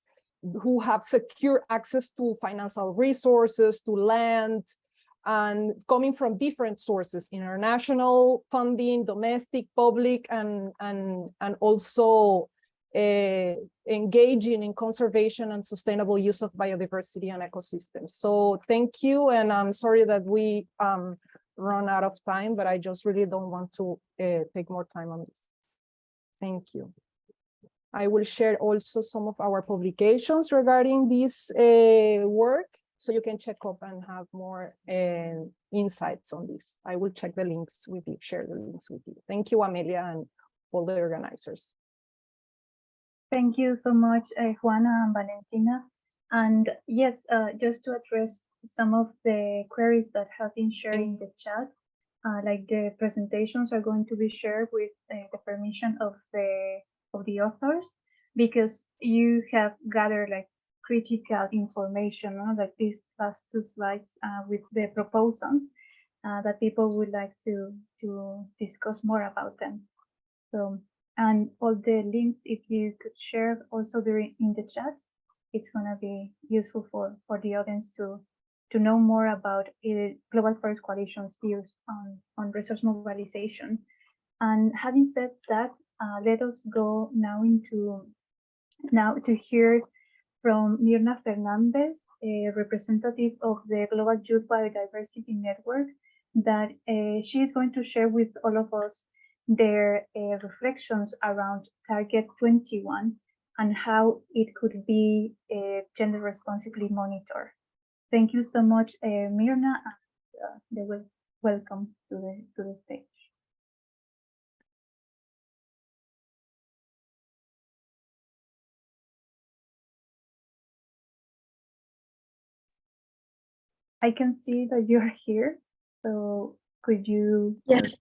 who have secure access to financial resources, to land, and coming from different sources: international funding, domestic, public, and also engaging in conservation and sustainable use of biodiversity and ecosystems. So thank you, and I'm sorry that we run out of time, but I just really don't want to take more time on this. Thank you. I will share also some of our publications regarding this work, so you can check up and have more insights on this. I will check the links with you, share the links with you. Thank you, Amelia, and all the organizers. Thank you so much, Juana and Valentina. And yes, just to address some of the queries that have been shared in the chat, like the presentations are going to be shared with the permission of the authors, because you have gathered like critical information, like these last two slides with the proposals that people would like to discuss more about them. So, and all the links, if you could share also in the chat, it's going to be useful for the audience to know more about Global Forest Coalition's views on resource mobilization. And having said that, let us go now to hear from Mirna Fernández, a representative of the Global Youth Biodiversity Network, that she is going to share with all of us their reflections around Target 21 and how it could be gender responsibly monitored. Thank you so much, Mirna, and welcome to the stage. I can see that you're here, so could you? Yes.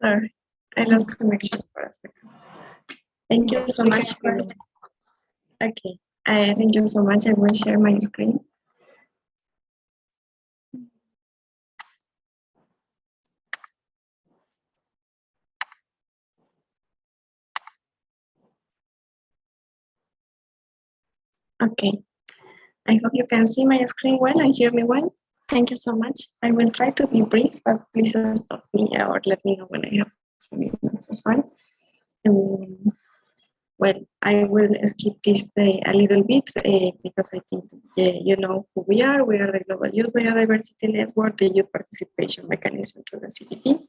Sorry, I lost connection for a second. Thank you so much. Okay, thank you so much. I will share my screen. Okay, I hope you can see my screen well and hear me well. Thank you so much. I will try to be brief, but please stop me or let me know when I have minutes. That's fine. Well, I will skip this a little bit because I think you know who we are. We are the Global Youth Biodiversity Network, the youth participation mechanism to the CBD.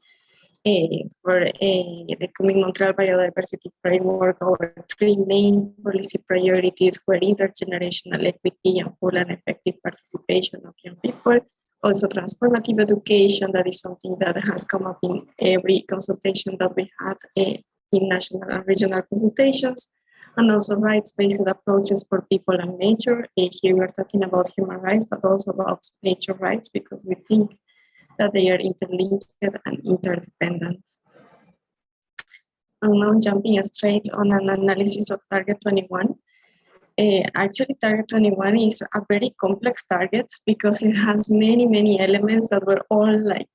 For the Kunming Montreal Biodiversity Framework, our three main policy priorities were intergenerational equity and full and effective participation of young people. Also transformative education, that is something that has come up in every consultation that we had in national and regional consultations, and also rights-based approaches for people and nature. Here we're talking about human rights, but also about nature rights, because we think that they are interlinked and interdependent. And now jumping straight on an analysis of Target 21. Actually, Target 21 is a very complex target because it has many elements that were all like,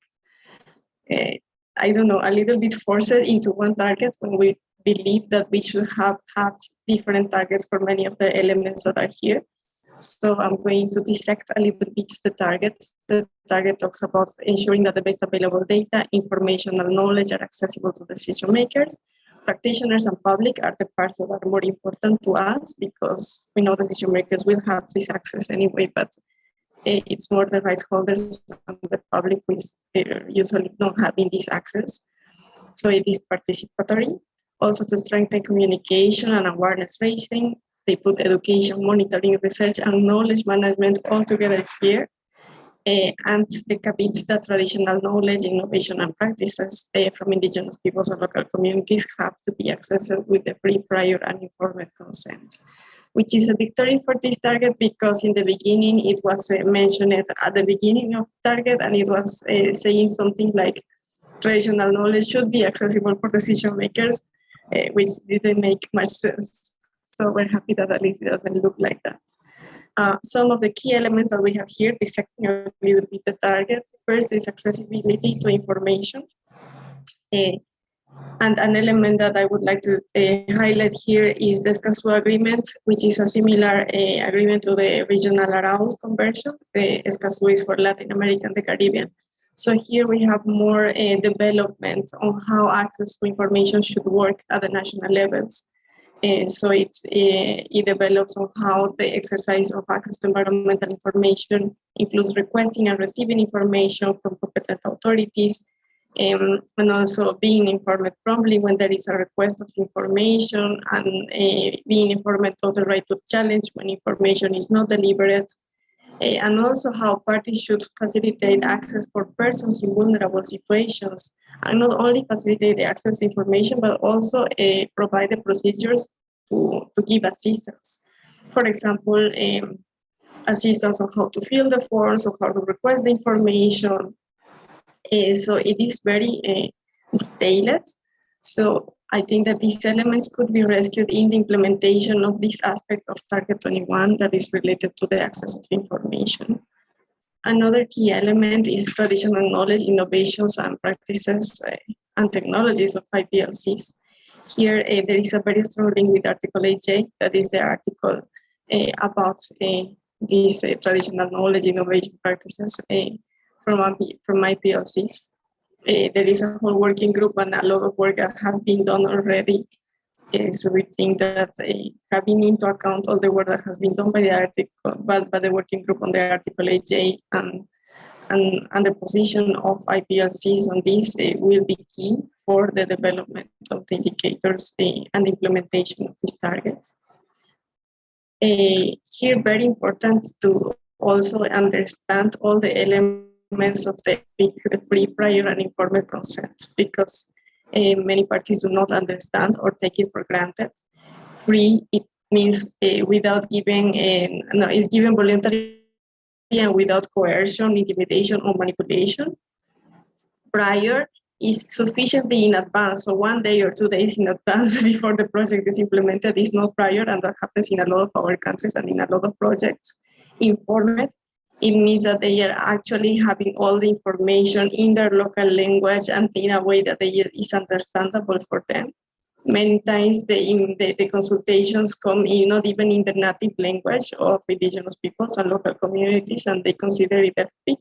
I don't know, a little bit forced into one target when we believe that we should have had different targets for many of the elements that are here. So I'm going to dissect a little bit the target. The target talks about ensuring that the best available data, information, and knowledge are accessible to decision makers. Practitioners and public are the parts that are more important to us because we know decision makers will have this access anyway, but it's more the rights holders and the public who is usually not having this access. So it is participatory. Also to strengthen communication and awareness raising, they put education, monitoring, research, and knowledge management all together here. And they commit that traditional knowledge, innovation, and practices from indigenous peoples and local communities have to be accessed with the free, prior, and informed consent, which is a victory for this target because in the beginning it was mentioned at the beginning of target, and it was saying something like traditional knowledge should be accessible for decision makers, which didn't make much sense. So we're happy that at least it doesn't look like that. Some of the key elements that we have here, dissecting a little bit the targets. First is accessibility to information. And an element that I would like to highlight here is the Escazú Agreement, which is a similar agreement to the Regional Arauz Convention. The Escazú is for Latin America and the Caribbean. So here we have more development on how access to information should work at the national levels. So it develops on how the exercise of access to environmental information includes requesting and receiving information from competent authorities, and also being informed promptly when there is a request of information, and being informed of the right to challenge when information is not deliberate, and also how parties should facilitate access for persons in vulnerable situations, and not only facilitate the access to information, but also provide the procedures to give assistance. For example, assistance on how to fill the forms, or how to request the information. So it is very detailed. So I think that these elements could be rescued in the implementation of this aspect of Target 21 that is related to the access of information. Another key element is traditional knowledge, innovations, and practices and technologies of IPLCs. Here, there is a very strong link with Article 8J, that is the article about these traditional knowledge, innovation practices from IPLCs. There is a whole working group, and a lot of work has been done already. So we think that having into account all the work that has been done by the article, by the working group on the Article 8J, and the position of IPLCs on this will be key for the development of the indicators and implementation of these targets. Here, very important to also understand all the elements of the free, prior, and informed consent, because many parties do not understand or take it for granted. Free, it means without giving, no, it's given voluntarily and without coercion, intimidation, or manipulation. Prior is sufficiently in advance, so 1 day or 2 days in advance before the project is implemented is not prior, and that happens in a lot of our countries and in a lot of projects. Informed, it means that they are actually having all the information in their local language and in a way that is understandable for them. Many times the consultations come in not even in the native language of indigenous peoples and local communities, and they consider it FP.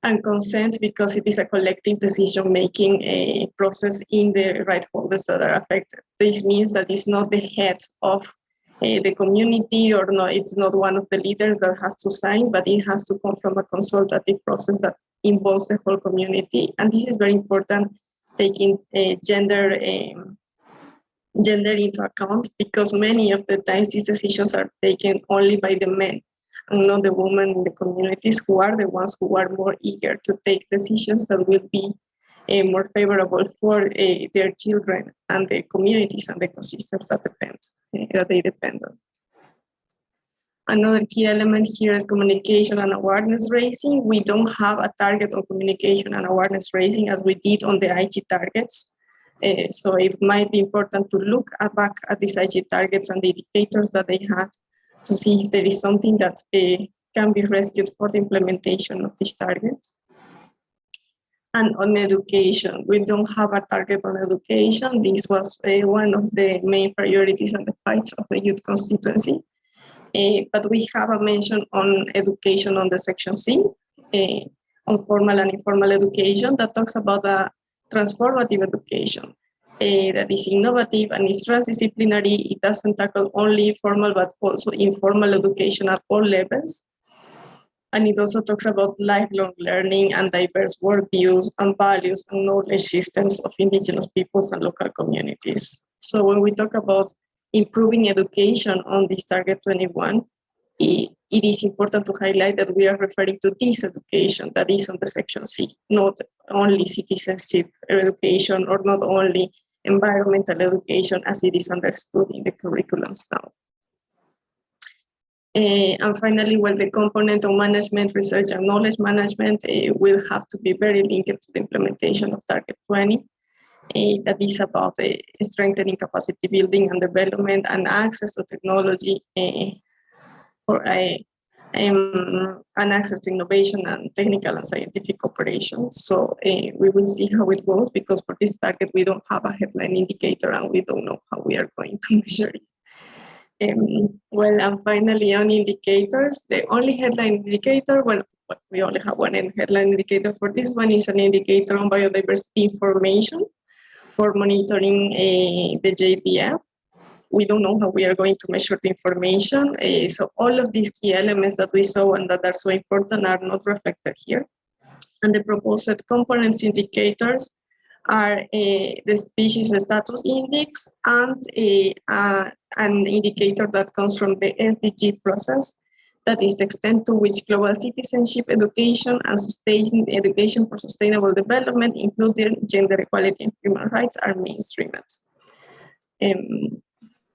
And consent, because it is a collective decision-making process in the right holders that are affected. This means that it's not the head of the community, or no, it's not one of the leaders that has to sign, but it has to come from a consultative process that involves the whole community. And this is very important, taking gender into account, because many of the times these decisions are taken only by the men and not the women in the communities, who are the ones who are more eager to take decisions that will be more favorable for their children and the communities and the ecosystems that they depend on. Another key element here is communication and awareness raising. We don't have a target on communication and awareness raising as we did on the IG targets. So it might be important to look back at these IG targets and the indicators that they had, to see if there is something that can be rescued for the implementation of these targets. And on education, we don't have a target on education. This was one of the main priorities and the fights of the youth constituency. But we have a mention on education on the section C, on formal and informal education, that talks about a transformative education. That is innovative and is transdisciplinary. It doesn't tackle only formal but also informal education at all levels. And it also talks about lifelong learning and diverse worldviews and values and knowledge systems of indigenous peoples and local communities. So when we talk about improving education on this Target 21, it is important to highlight that we are referring to this education that is on the section C, not only citizenship education or not only environmental education as it is understood in the curriculums now. And finally, well, the component of management, research, and knowledge management will have to be very linked to the implementation of Target 20. That is about strengthening capacity building and development and access to technology and access to innovation and technical and scientific operations. So we will see how it goes, because for this target, we don't have a headline indicator and we don't know how we are going to measure it. Well, and finally on indicators, the only headline indicator, well, we only have one headline indicator for this one, is an indicator on biodiversity information for monitoring the GBF. We don't know how we are going to measure the information. So all of these key elements that we saw and that are so important are not reflected here. And the proposed components indicators are the species status index and an indicator that comes from the SDG process, that is the extent to which global citizenship, education, and sustained education for sustainable development, including gender equality and human rights, are mainstreamed.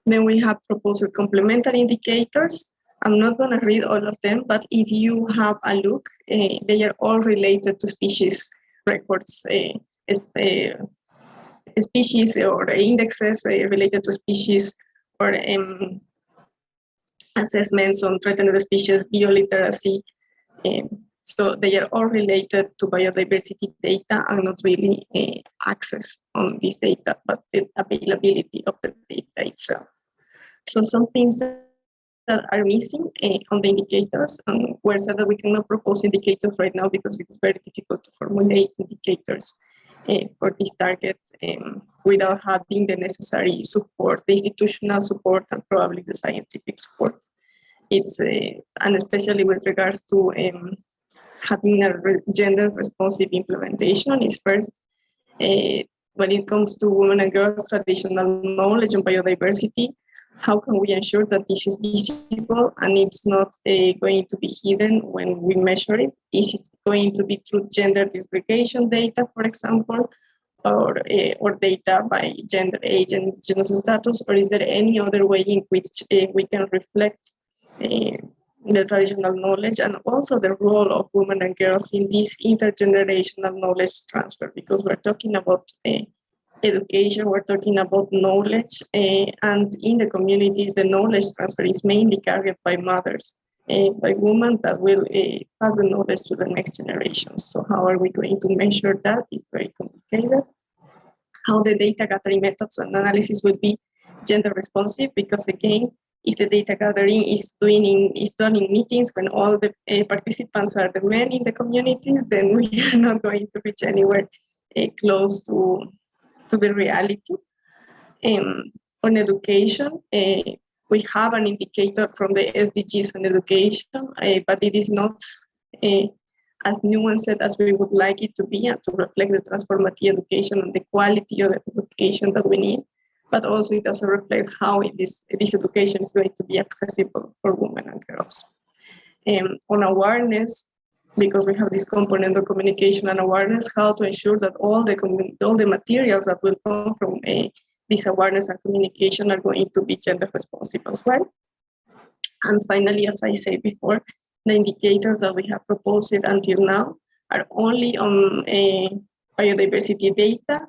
Then we have proposed complementary indicators. I'm not going to read all of them, but if you have a look, they are all related to species records, species or indexes related to species, or assessments on threatened species, bioliteracy. So they are all related to biodiversity data and not really access on this data, but the availability of the data itself. So some things that are missing on the indicators, and we're said that we cannot propose indicators right now because it's very difficult to formulate indicators for this target without having the necessary support, the institutional support, and probably the scientific support. It's and especially with regards to having a gender responsive implementation is first, when it comes to women and girls traditional knowledge on biodiversity, how can we ensure that this is visible and it's not going to be hidden when we measure it? Is it going to be through gender disgregation data, for example, or data by gender, age, and indigenous status, or is there any other way in which we can reflect the traditional knowledge and also the role of women and girls in this intergenerational knowledge transfer? Because we're talking about education, we're talking about knowledge, and in the communities, the knowledge transfer is mainly carried by mothers, by women that will pass the knowledge to the next generation. So how are we going to measure that? It's very complicated. How the data gathering methods and analysis will be gender responsive, because again, if the data gathering is done in meetings when all the participants are the men in the communities, then we are not going to reach anywhere close to the reality. On education, we have an indicator from the SDGs on education, but it is not as nuanced as we would like it to be and to reflect the transformative education and the quality of the education that we need. But also it doesn't reflect how this education is going to be accessible for women and girls. On awareness, because we have this component of communication and awareness, how to ensure that all the materials that will come from this awareness and communication are going to be gender responsive as well. And finally, as I said before, the indicators that we have proposed until now are only on biodiversity data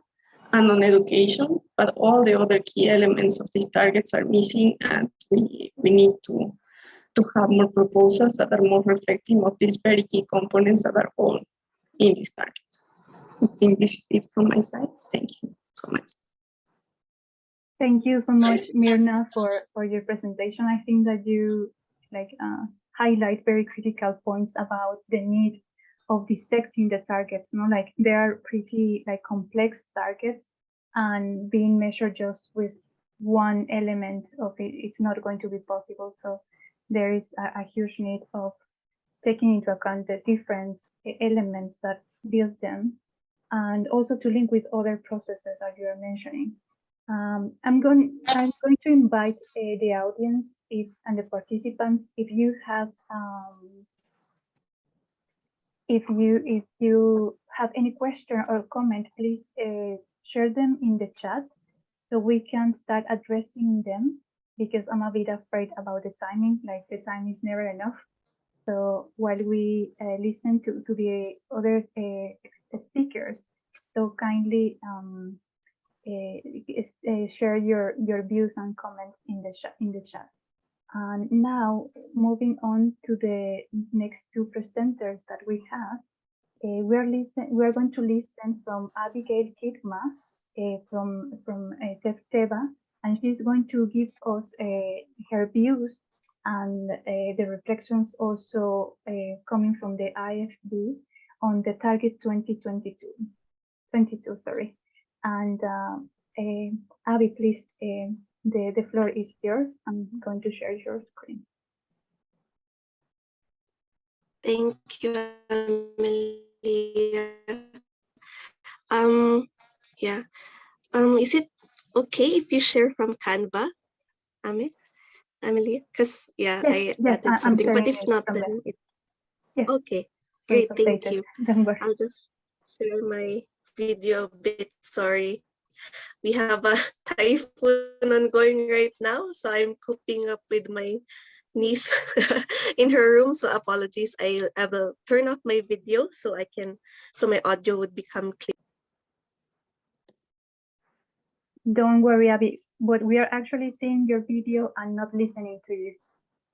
and on education, but all the other key elements of these targets are missing, and we need to have more proposals that are more reflective of these very key components that are all in these targets. I think this is it from my side. Thank you so much. Thank you so much, Mirna, for your presentation. I think that you highlight very critical points about the need of dissecting the targets. Like they are pretty complex targets, and being measured just with one element of it, it's not going to be possible. So there is a huge need of taking into account the different elements that build them, and also to link with other processes that you are mentioning. I'm going to invite the audience and the participants. If you have any question or comment, please share them in the chat so we can start addressing them, because I'm a bit afraid about the timing. The time is never enough. So while we listen to the other speakers, so kindly share your views and comments in the chat. And now, moving on to the next two presenters that we have, we are going to listen from Abigail Kitma from Tebtebba, and she's going to give us her views and the reflections also coming from the IFB on the target 22, sorry. And Abby, please, the floor is yours. I'm going to share your screen. Thank you, Amelia. Yeah. Is it okay if you share from Canva, Amelia? Because yeah, Yes, I yes, added I'm something, but sharing if it not, from there. then it's Yes, okay. it's Great, thank updated. you. Don't worry. I'll just share my video a bit. Sorry. We have a typhoon ongoing right now, so I'm coping up with my niece in her room. So apologies. I will turn off my video so my audio would become clear. Don't worry, Abby, but we are actually seeing your video and not listening to you.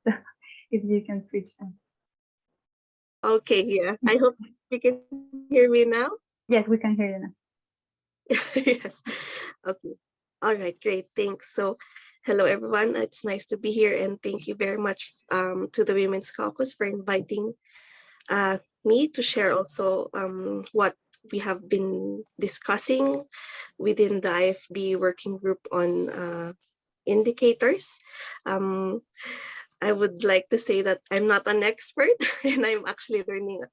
So if you can switch them. Okay, yeah. I hope you can hear me now. Yes, we can hear you now. Yes. Okay. All right, great. Thanks. So hello, everyone. It's nice to be here. And thank you very much to the Women's Caucus for inviting me to share also what we have been discussing within the IFB working group on indicators. I would like to say that I'm not an expert and I'm actually learning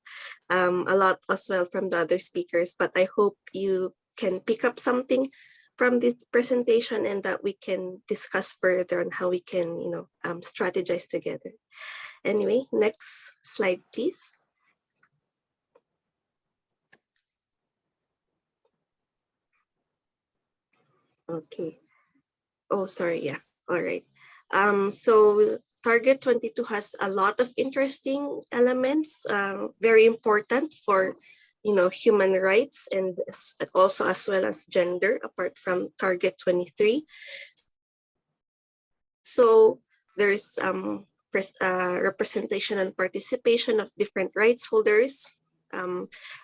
a lot as well from the other speakers, but I hope you can pick up something from this presentation and that we can discuss further on how we can, strategize together. Anyway, next slide, please. Okay. Oh, sorry. Yeah. All right. So Target 22 has a lot of interesting elements, very important for, human rights and also as well as gender, apart from Target 23. So there's representation and participation of different rights holders,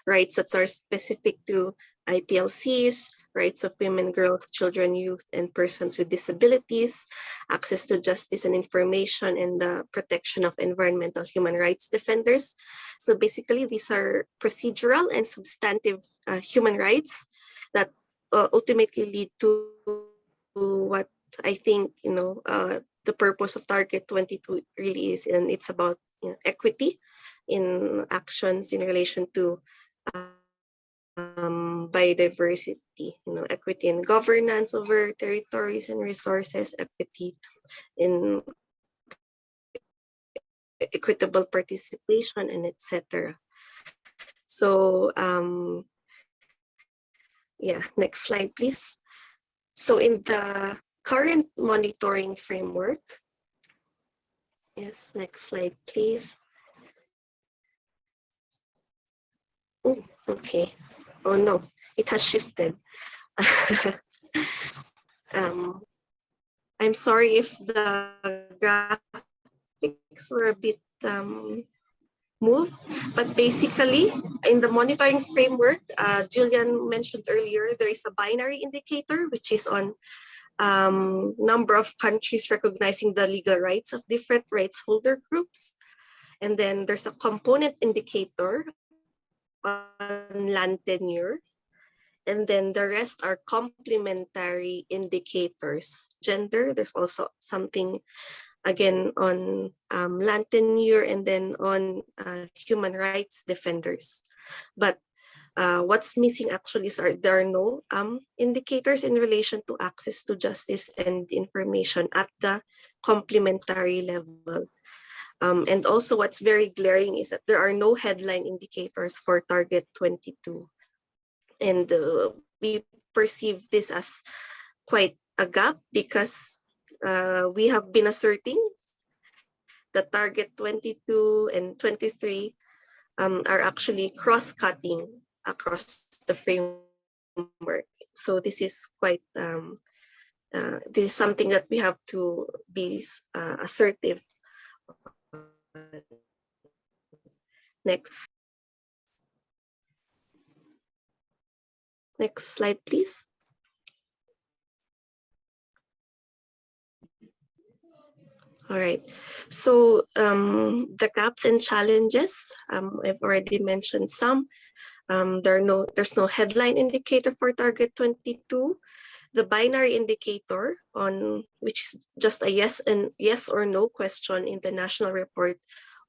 rights that are specific to IPLCs, rights of women, girls, children, youth, and persons with disabilities, access to justice and information, and the protection of environmental human rights defenders. So basically, these are procedural and substantive human rights that ultimately lead to what I think, the purpose of Target 22 really is, and it's about equity in actions in relation to biodiversity, equity in governance over territories and resources, equity in equitable participation, and etc. So yeah, next slide, please. So in the current monitoring framework, yes, next slide, please. Oh, okay. Oh no, it has shifted. I'm sorry if the graphics were a bit moved, but basically in the monitoring framework, Jillian mentioned earlier, there is a binary indicator, which is on number of countries recognizing the legal rights of different rights holder groups. And then there's a component indicator on land tenure. And then the rest are complementary indicators. Gender, there's also something again on land tenure, and then on human rights defenders. But what's missing actually is there are no indicators in relation to access to justice and information at the complementary level. And also what's very glaring is that there are no headline indicators for Target 22. And we perceive this as quite a gap because we have been asserting that Target 22 and 23 are actually cross-cutting across the framework. So this is quite, this is something that we have to be assertive. Next slide, please. All right, so the gaps and challenges, I've already mentioned some. There's no headline indicator for Target 22. The binary indicator, on which is just a yes or no question in the national report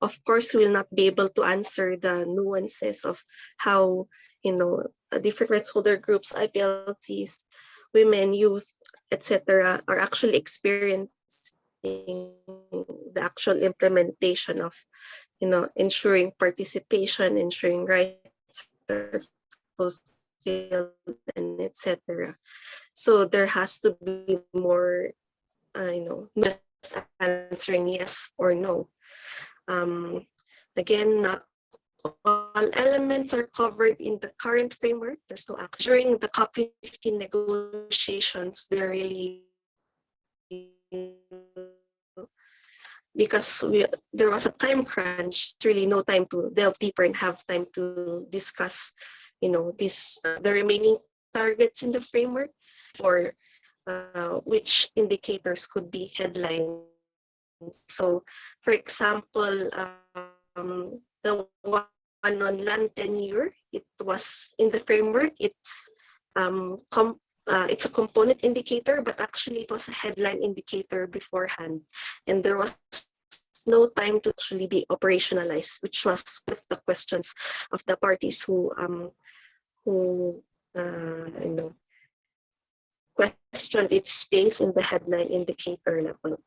Of course, we will not be able to answer the nuances of how, different rights holder groups, IPLCs, women, youth, etc., are actually experiencing the actual implementation of, ensuring participation, ensuring rights are fulfilled, and etc. So there has to be more, not just answering yes or no. Again, not all elements are covered in the current framework. There's no action. During the COP15 negotiations, they're really, because there was a time crunch, it's really no time to delve deeper and have time to discuss, the remaining targets in the framework for which indicators could be headlines. So, for example, the one on land tenure, it was in the framework. It's a component indicator, but actually it was a headline indicator beforehand, and there was no time to actually be operationalized, which was one of the questions of the parties who questioned its space in the headline indicator level.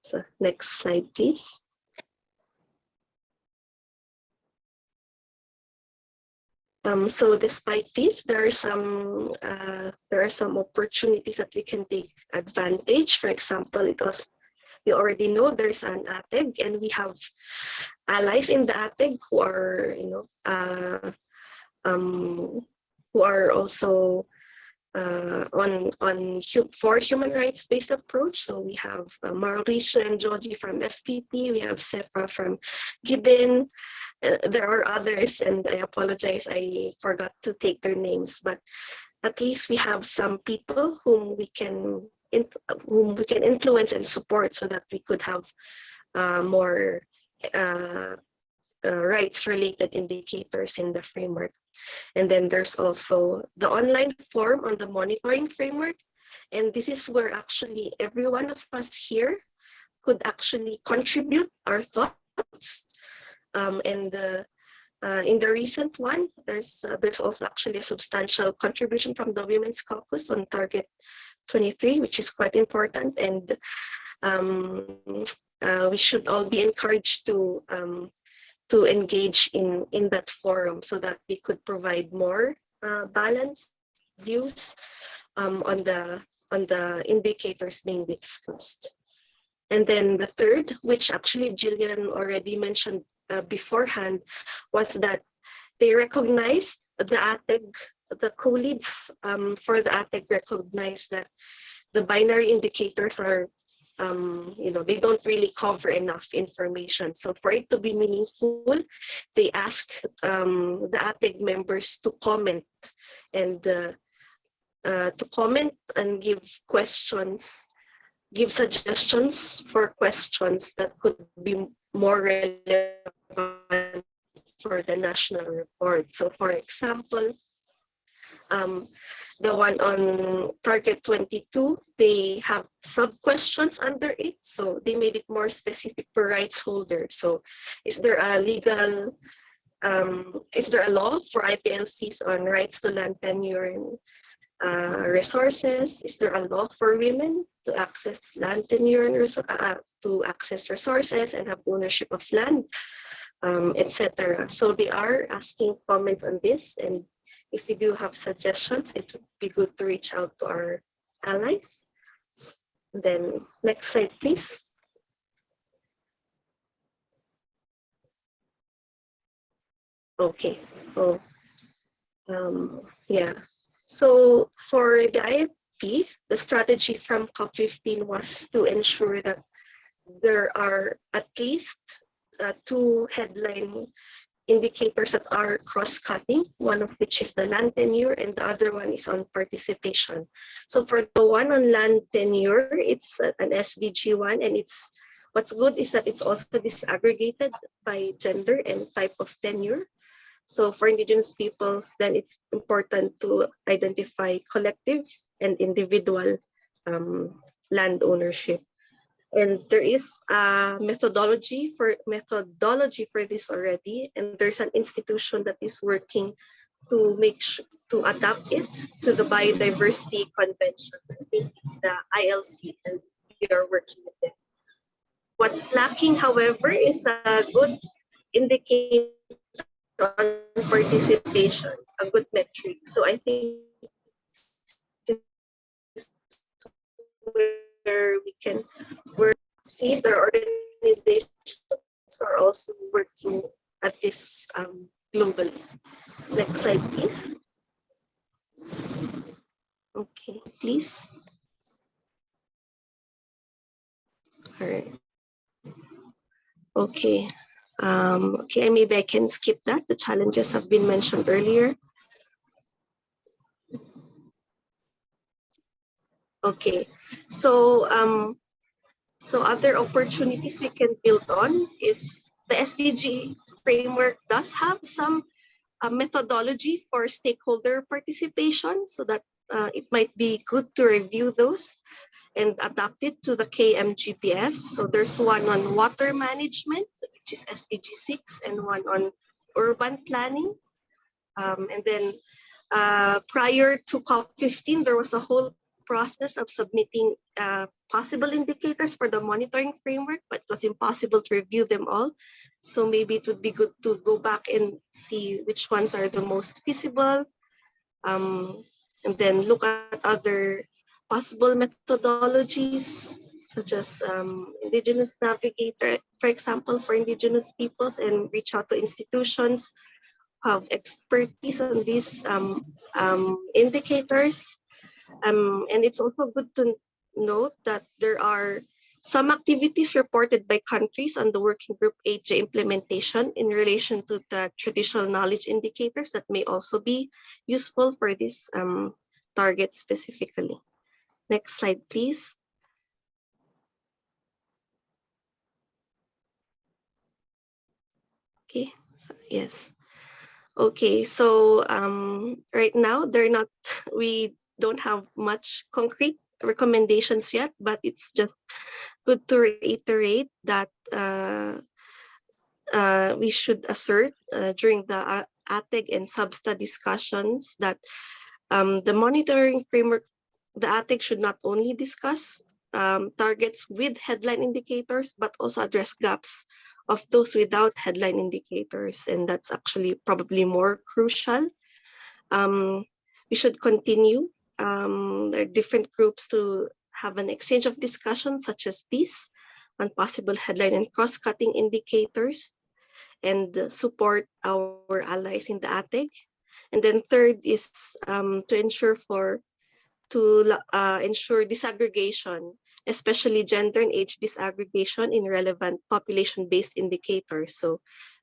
So next slide, please. So despite this, there are some opportunities that we can take advantage. For example, we already know there's an ATEG, and we have allies in the ATEG who are also for human rights-based approach. So we have Mauricio and Joji from FPP, we have Sefa from Gibbon. There are others, and I apologize, I forgot to take their names, but at least we have some people whom we can influence and support so that we could have more rights-related indicators in the framework. And then there's also the online form on the monitoring framework. And this is where actually every one of us here could actually contribute our thoughts. In the recent one, there's also actually a substantial contribution from the Women's Caucus on Target 23, which is quite important. And we should all be encouraged to engage in that forum so that we could provide more balanced views on the indicators being discussed. And then the third, which actually Jillian already mentioned beforehand, was that they recognized the ATEG, the co-leads for the ATEG recognized that the binary indicators are they don't really cover enough information. So for it to be meaningful, they ask the ATEG members to comment and give questions, give suggestions for questions that could be more relevant for the national report. So for example, the one on Target 22, they have sub-questions under it. So they made it more specific per rights holder. So is there a law for IPLCs on rights to land tenure and resources? Is there a law for women to access land tenure and to access resources and have ownership of land, etc.? So they are asking comments on this, and if you do have suggestions, it would be good to reach out to our allies. Then next slide, please. Okay. Oh, yeah. So for the IFP, the strategy from COP15 was to ensure that there are at least 2 headline indicators that are cross-cutting, one of which is the land tenure and the other one is on participation. So for the one on land tenure, it's an SDG one, and what's good is that it's also disaggregated by gender and type of tenure. So for Indigenous peoples, then it's important to identify collective and individual land ownership. And there is a methodology for this already, and there's an institution that is working to to adapt it to the biodiversity convention. I think it's the ILC, and we are working with them. What's lacking, however, is a good indicator on participation, a good metric. So I think where we can see the organizations are also working at this globally. Next slide, please. Okay, please. All right. Okay. Okay, maybe I can skip that. The challenges have been mentioned earlier. Okay, so other opportunities we can build on is the SDG framework does have some methodology for stakeholder participation, so that it might be good to review those and adapt it to the KM-GBF. So there's one on water management, which is SDG 6, and one on urban planning. And then prior to COP15, there was a whole process of submitting possible indicators for the monitoring framework, but it was impossible to review them all. So maybe it would be good to go back and see which ones are the most feasible, and then look at other possible methodologies, such as Indigenous Navigator, for example, for Indigenous peoples, and reach out to institutions who have expertise on these indicators. And it's also good to note that there are some activities reported by countries on the Working Group 8J implementation in relation to the traditional knowledge indicators that may also be useful for this target specifically. Next slide, please. Okay, so, yes. Okay, so right now we don't have much concrete recommendations yet, but it's just good to reiterate that we should assert during the ATEG and SUBSTA discussions that the monitoring framework, the ATEG should not only discuss targets with headline indicators, but also address gaps of those without headline indicators. And that's actually probably more crucial. We should continue. There are different groups to have an exchange of discussions such as this on possible headline and cross-cutting indicators, and support our allies in the ATEG. And then third is to ensure disaggregation, especially gender and age disaggregation in relevant population-based indicators. So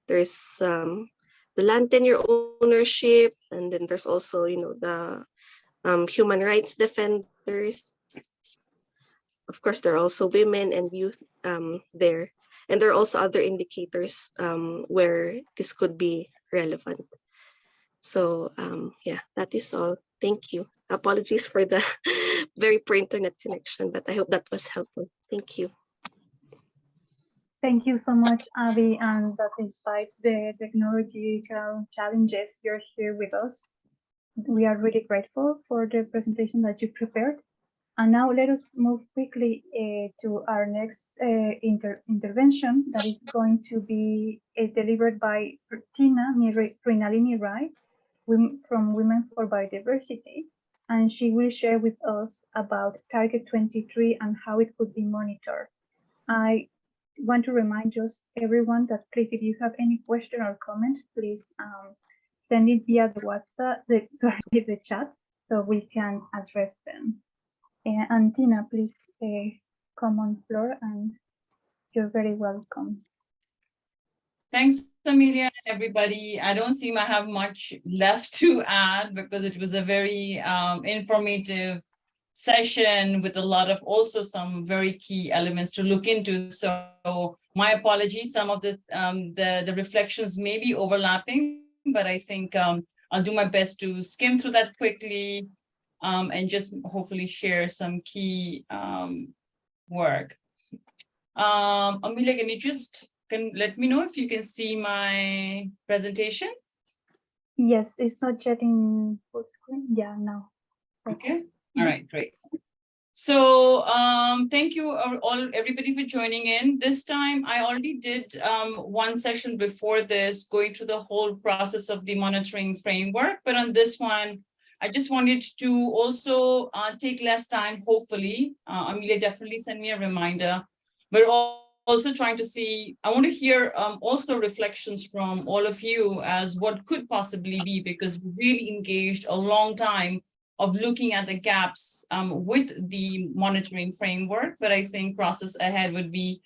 there's the land tenure ownership, and then there's also, the human rights defenders. Of course, there are also women and youth there. And there are also other indicators where this could be relevant. So yeah, that is all. Thank you. Apologies for the very poor internet connection, but I hope that was helpful. Thank you. Thank you so much, Abby, and that despite the technological challenges, you're here with us. We are really grateful for the presentation that you prepared. And now let us move quickly to our next intervention that is going to be delivered by Mrinalini Rai from Women for Biodiversity. And she will share with us about Target 23 and how it could be monitored. I want to remind just everyone that please, if you have any question or comment, please send it via the WhatsApp, the chat, so we can address them. And Tina, please come on floor, and you're very welcome. Thanks, Amelia, and everybody. I don't seem I have much left to add because it was a very informative session with a lot of also some very key elements to look into. So my apologies, some of the reflections may be overlapping, but I think I'll do my best to skim through that quickly and just hopefully share some key work. Amelia, can you just let me know if you can see my presentation? Yes, it's not yet in full screen. Yeah, now. Okay. All right, great. So thank you everybody for joining in. This time I already did one session before this, going through the whole process of the monitoring framework. But on this one, I just wanted to also take less time, hopefully. Amelia definitely sent me a reminder, but also trying to see, I want to hear also reflections from all of you as what could possibly be, because we really engaged a long time of looking at the gaps with the monitoring framework. But I think process ahead would be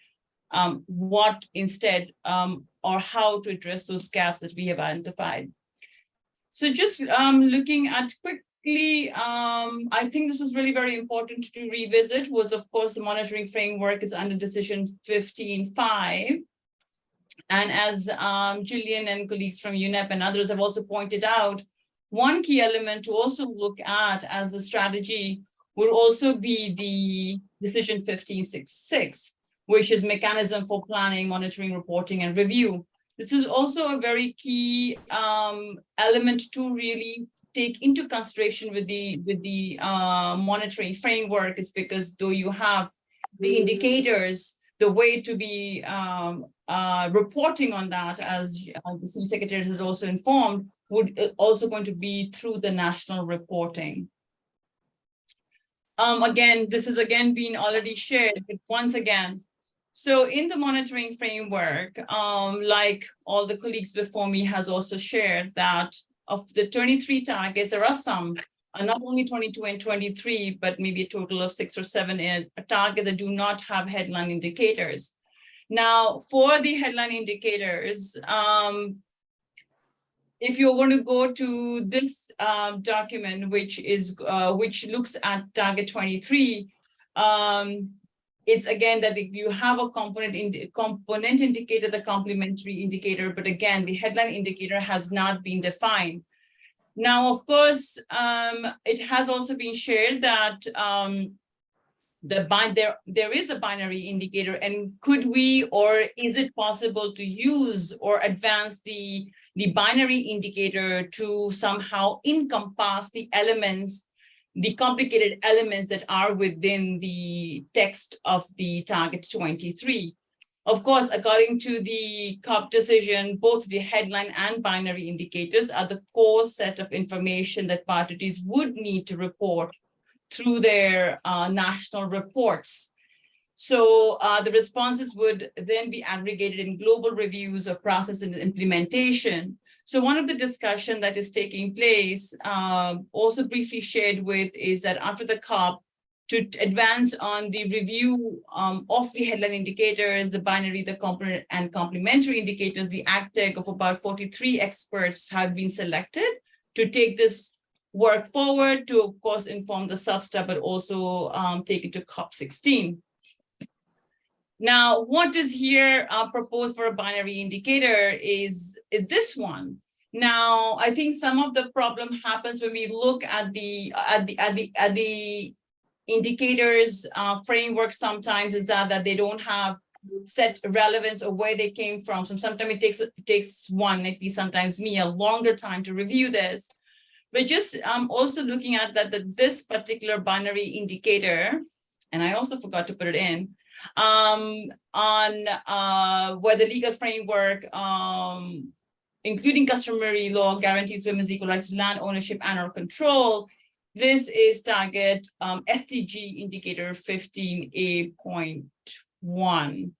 what instead or how to address those gaps that we have identified. So just looking at quickly, I think this was really very important to revisit was, of course, the monitoring framework is under decision 15.5. And as Jillian and colleagues from UNEP and others have also pointed out, one key element to also look at as a strategy would also be the decision 15.6.6, which is mechanism for planning, monitoring, reporting, and review. This is also a very key element to really take into consideration with the monitoring framework, is because though you have the indicators, the way to be reporting on that, as the CBD Secretariat has also informed, would also going to be through the national reporting. Again, this is again being already shared, but once again, so in the monitoring framework, like all the colleagues before me has also shared, that of the 23 targets, there are some, not only 22 and 23, but maybe a total of 6 or 7 targets that do not have headline indicators. Now, for the headline indicators, if you're going to go to this document, which looks at target 23, it's again that you have a component indicator, the complementary indicator, but again, the headline indicator has not been defined. Now, of course, it has also been shared that there is a binary indicator, and could we, or is it possible to use or advance the binary indicator to somehow encompass the elements, the complicated elements that are within the text of the target 23. Of course, according to the COP decision, both the headline and binary indicators are the core set of information that parties would need to report through their national reports. So the responses would then be aggregated in global reviews of process and implementation. So one of the discussion that is taking place, also briefly shared with, is that after the COP, to advance on the review of the headline indicators, the binary, the component and complementary indicators, the ACTEC of about 43 experts have been selected to take this work forward to, of course, inform the substab, but also take it to COP16. Now, what is here proposed for a binary indicator is this one. Now, I think some of the problem happens when we look at the indicators framework. Sometimes is that they don't have set relevance or where they came from. So sometimes it takes one, at least sometimes me, a longer time to review this. But just also looking at this particular binary indicator, and I also forgot to put it in, on where the legal framework, including customary law, guarantees women's equal rights to land ownership and or control. This is target SDG indicator 15A.1.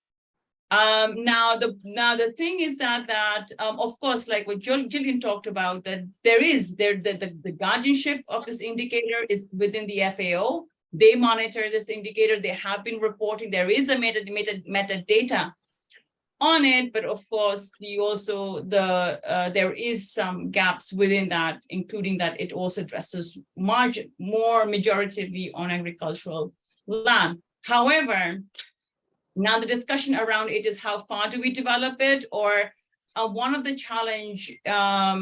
Now the thing is that of course, like what Jillian talked about, that the guardianship of this indicator is within the FAO. They monitor this indicator. They have been reporting. There is a metadata on it, but of course, there is some gaps within that, including that it also addresses more majoritively on agricultural land. However, now the discussion around it is how far do we develop it, or one of the challenge of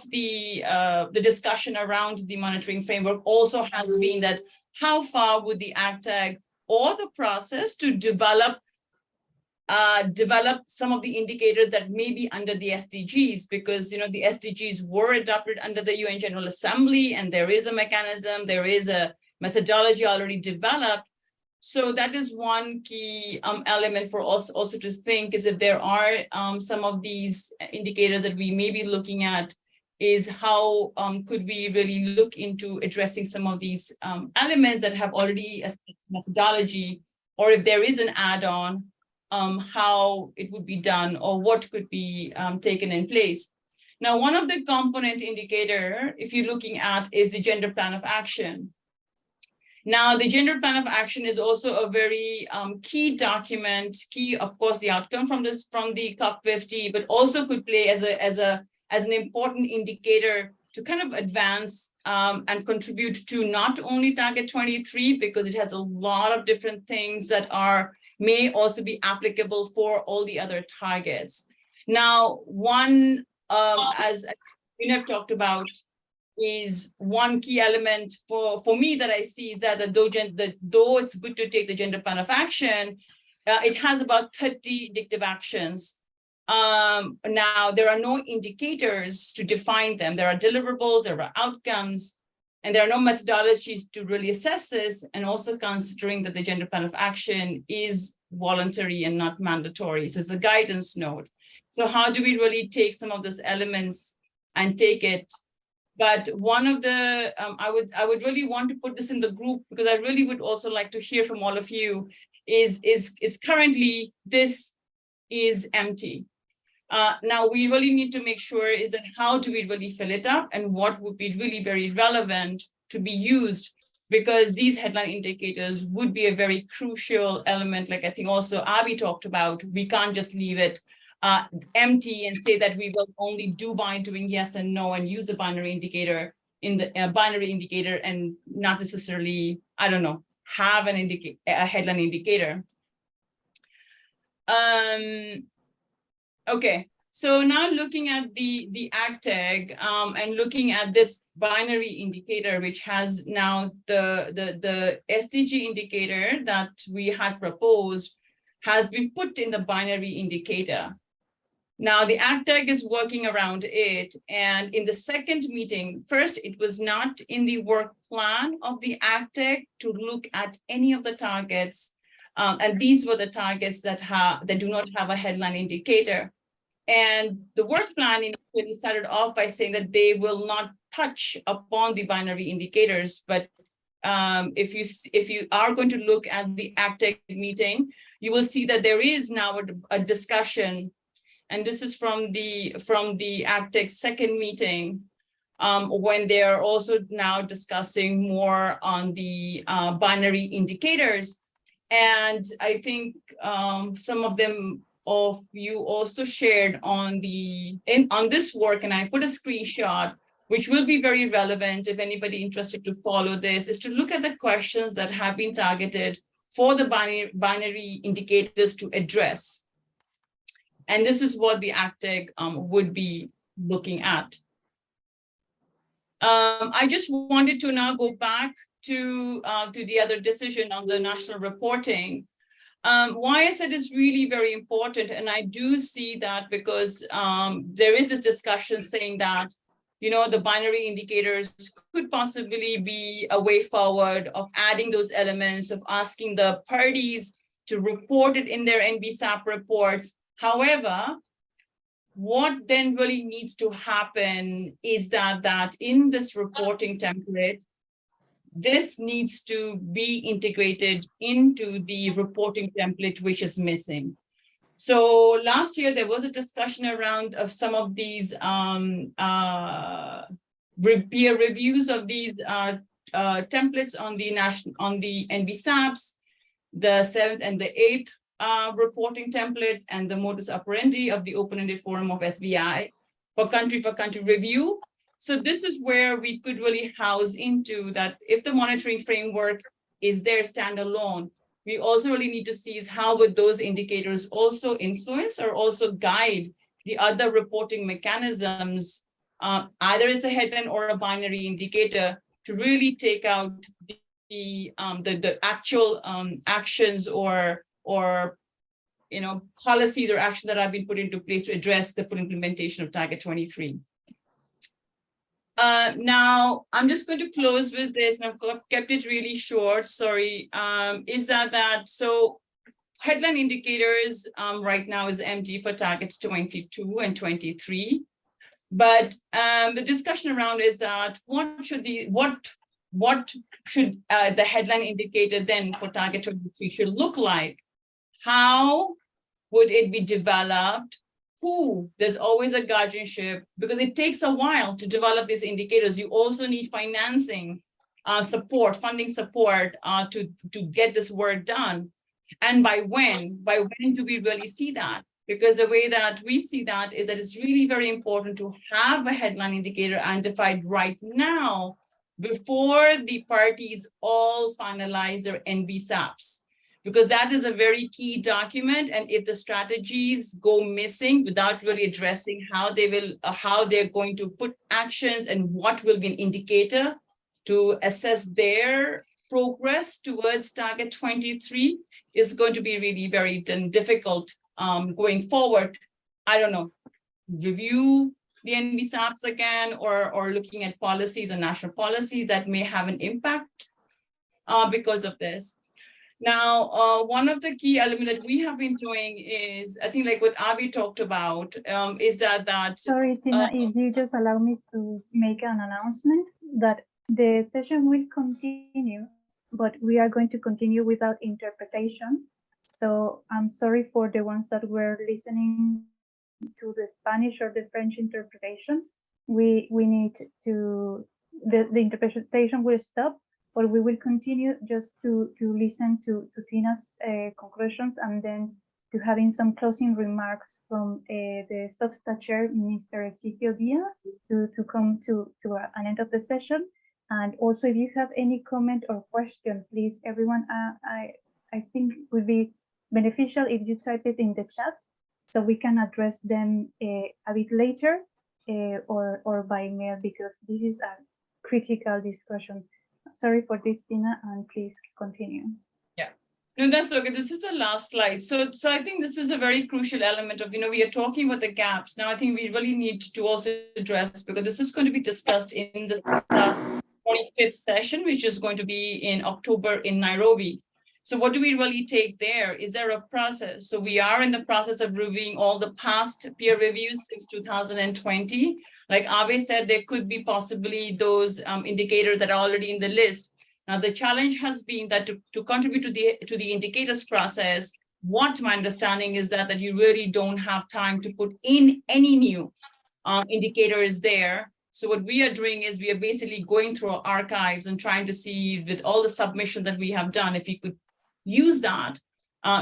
the discussion around the monitoring framework also has been that how far would the ACTAG or the process to develop some of the indicators that may be under the SDGs, because the SDGs were adopted under the UN General Assembly, and there is a mechanism, there is a methodology already developed. So that is one key element for us also to think, is if there are some of these indicators that we may be looking at, is how could we really look into addressing some of these elements that have already a methodology, or if there is an add-on, how it would be done or what could be taken in place. Now, one of the component indicator, if you're looking at, is the gender plan of action. Now, the gender plan of action is also a very key document, of course, the outcome from the COP50, but also could play as an important indicator to kind of advance and contribute to not only target 23, because it has a lot of different things that may also be applicable for all the other targets. Now, one, as UNEP talked about, is one key element for me that I see, is that though it's good to take the gender plan of action, it has about 30 addictive actions. Now, there are no indicators to define them. There are deliverables, there are outcomes, and there are no methodologies to really assess this, and also considering that the gender plan of action is voluntary and not mandatory. So it's a guidance note. So how do we really take some of those elements and take it? But one of the, I would really want to put this in the group, because I really would also like to hear from all of you, is currently this is empty. Now, we really need to make sure is that how do we really fill it up, and what would be really very relevant to be used, because these headline indicators would be a very crucial element. Like I think also Abby talked about, we can't just leave it empty and say that we will only do by doing yes and no and use a binary indicator in the binary indicator and not necessarily, I don't know, have a headline indicator. Okay, so now looking at the ACTEG and looking at this binary indicator, which has now the SDG indicator that we had proposed has been put in the binary indicator. Now the ACTEG is working around it, and in the second meeting, first it was not in the work plan of the ACTEG to look at any of the targets, and these were the targets that do not have a headline indicator. And the work plan initially started off by saying that they will not touch upon the binary indicators. But if you are going to look at the ACTEG meeting, you will see that there is now a discussion, and this is from the ACTEG second meeting, when they are also now discussing more on the binary indicators. And I think some of them of you also shared on this work, and I put a screenshot, which will be very relevant if anybody interested to follow this, is to look at the questions that have been targeted for the binary indicators to address. And this is what the ACTEG would be looking at. I just wanted to now go back to the other decision on the national reporting. Why I said it's really very important, and I do see that because there is this discussion saying that, the binary indicators could possibly be a way forward of adding those elements, of asking the parties to report it in their NBSAP reports. However, what then really needs to happen is that in this reporting template, this needs to be integrated into the reporting template, which is missing. So last year, there was a discussion around of some of these peer reviews of these templates on the NBSAPs, the 7th and the 8th reporting template, and the modus operandi of the open-ended forum of SBI for country review. So this is where we could really house into that. If the monitoring framework is there standalone, we also really need to see is how would those indicators also influence or also guide the other reporting mechanisms, either as a headline or a binary indicator, to really take out the actual actions or policies or action that have been put into place to address the full implementation of Target 23. Now, I'm just going to close with this, and I've kept it really short, sorry, is that so headline indicators right now is empty for targets 22 and 23. But the discussion around is that what should the headline indicator then for target 23 should look like? How would it be developed? Who? There's always a guardianship because it takes a while to develop these indicators. You also need financing support, funding support to get this work done. And by when? By when do we really see that? Because the way that we see that is that it's really very important to have a headline indicator identified right now before the parties all finalize their NBSAPs, because that is a very key document. And if the strategies go missing without really addressing how they're going to put actions and what will be an indicator to assess their progress towards target 23 is going to be really very difficult going forward. I don't know, review the NBSAPs again, or looking at policies or national policies that may have an impact because of this. Now, one of the key elements that we have been doing is, I think like what Avi talked about, is that Sorry, Tina, if you just allow me to make an announcement that the session will continue, but we are going to continue without interpretation. So I'm sorry for the ones that were listening to the Spanish or the French interpretation. We need to, the interpretation will stop, but we will continue just to listen to Tina's conclusions and then to having some closing remarks from the SOPSTA chair, Mr. Ezequiel Diaz, to come to an end of the session. And also, if you have any comment or question, please, everyone, I think it would be beneficial if you type it in the chat so we can address them a bit later or by mail, because this is a critical discussion. Sorry for this, Tina, and please continue. Yeah, no, that's okay. This is the last slide. So I think this is a very crucial element of, we are talking about the gaps. Now, I think we really need to also address, because this is going to be discussed in the 45th session, which is going to be in October in Nairobi. So what do we really take there? Is there a process? So we are in the process of reviewing all the past peer reviews since 2020. Like Ave said, there could be possibly those indicators that are already in the list. Now, the challenge has been that to contribute to the indicators process, what my understanding is that you really don't have time to put in any new indicators there. So what we are doing is we are basically going through our archives and trying to see with all the submissions that we have done, if we could use that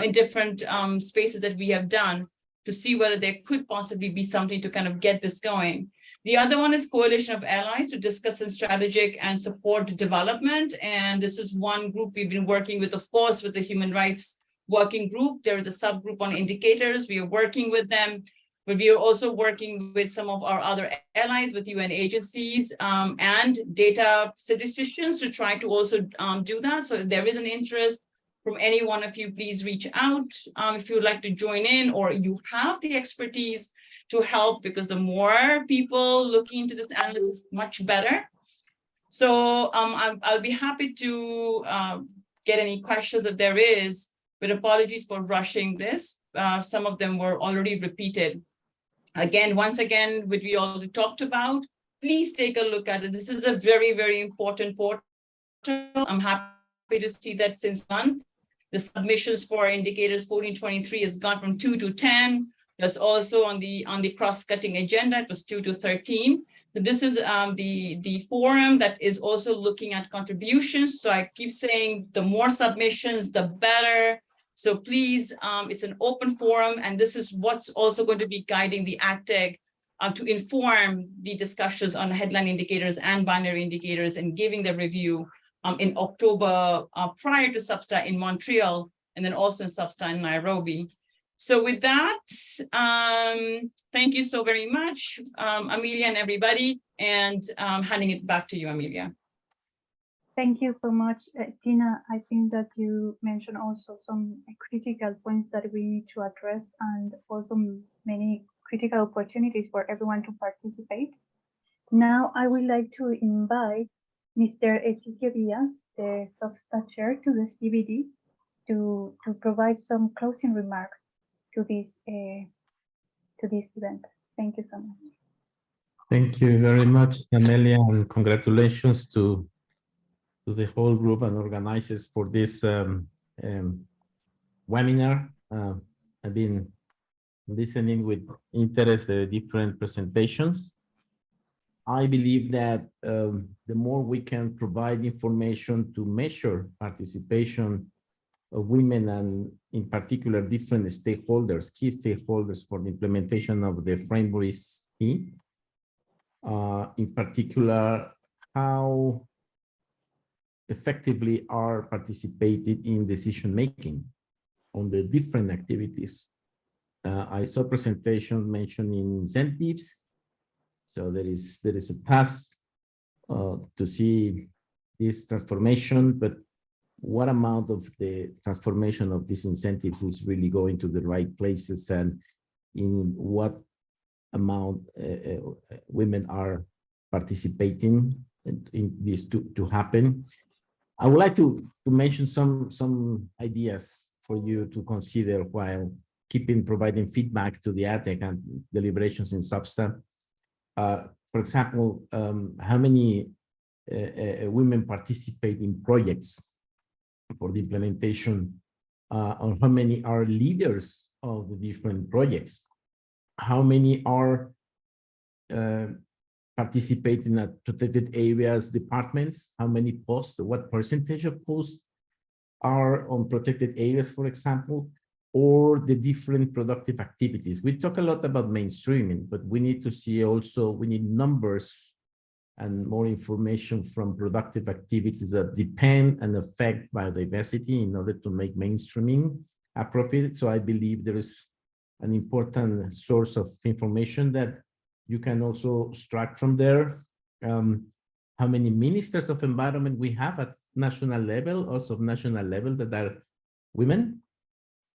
in different spaces that we have done to see whether there could possibly be something to kind of get this going. The other one is Coalition of Allies to discuss in strategic and support development. And this is one group we've been working with, of course, with the Human Rights Working Group. There is a subgroup on indicators. We are working with them, but we are also working with some of our other allies, with UN agencies and data statisticians to try to also do that. So if there is an interest from any one of you, please reach out if you would like to join in, or you have the expertise to help, because the more people looking into this analysis, much better. So I'll be happy to get any questions if there is, but apologies for rushing this. Some of them were already repeated. Again, once again, which we already talked about, please take a look at it. This is a very, very important portal. I'm happy to see that since month, the submissions for indicators 1423 has gone from 2 to 10. There's also on the cross-cutting agenda, it was 2 to 13. So this is the forum that is also looking at contributions. So I keep saying the more submissions, the better. So please, it's an open forum, and this is what's also going to be guiding the ACTEG to inform the discussions on headline indicators and binary indicators, and giving the review in October prior to SOPSTA in Montreal, and then also in SOPSTA in Nairobi. So with that, thank you so very much, Amelia and everybody, and handing it back to you, Amelia. Thank you so much, Tina. I think that you mentioned also some critical points that we need to address, and also many critical opportunities for everyone to participate. Now, I would like to invite Mr. Ezequiel Diaz, the SOFSTA chair to the CBD, to provide some closing remarks to this event. Thank you so much. Thank you very much, Amelia, and congratulations to the whole group and organizers for this webinar. I've been listening with interest the different presentations. I believe that the more we can provide information to measure participation of women and in particular different stakeholders, key stakeholders for the implementation of the framework is key. In particular, how effectively are participated in decision-making on the different activities. I saw presentations mentioning incentives. So there is a path to see this transformation, but what amount of the transformation of these incentives is really going to the right places, and in what amount women are participating in this to happen. I would like to mention some ideas for you to consider while providing feedback to the ATEC and deliberations in SOFSTA. For example, how many women participate in projects for the implementation, or how many are leaders of the different projects? How many are participating at protected areas departments? How many posts, what percentage of posts are on protected areas, for example, or the different productive activities? We talk a lot about mainstreaming, but we need to see also, we need numbers and more information from productive activities that depend and affect biodiversity in order to make mainstreaming appropriate. So I believe there is an important source of information that you can also extract from there. How many ministers of environment we have at national level, also national level, that are women?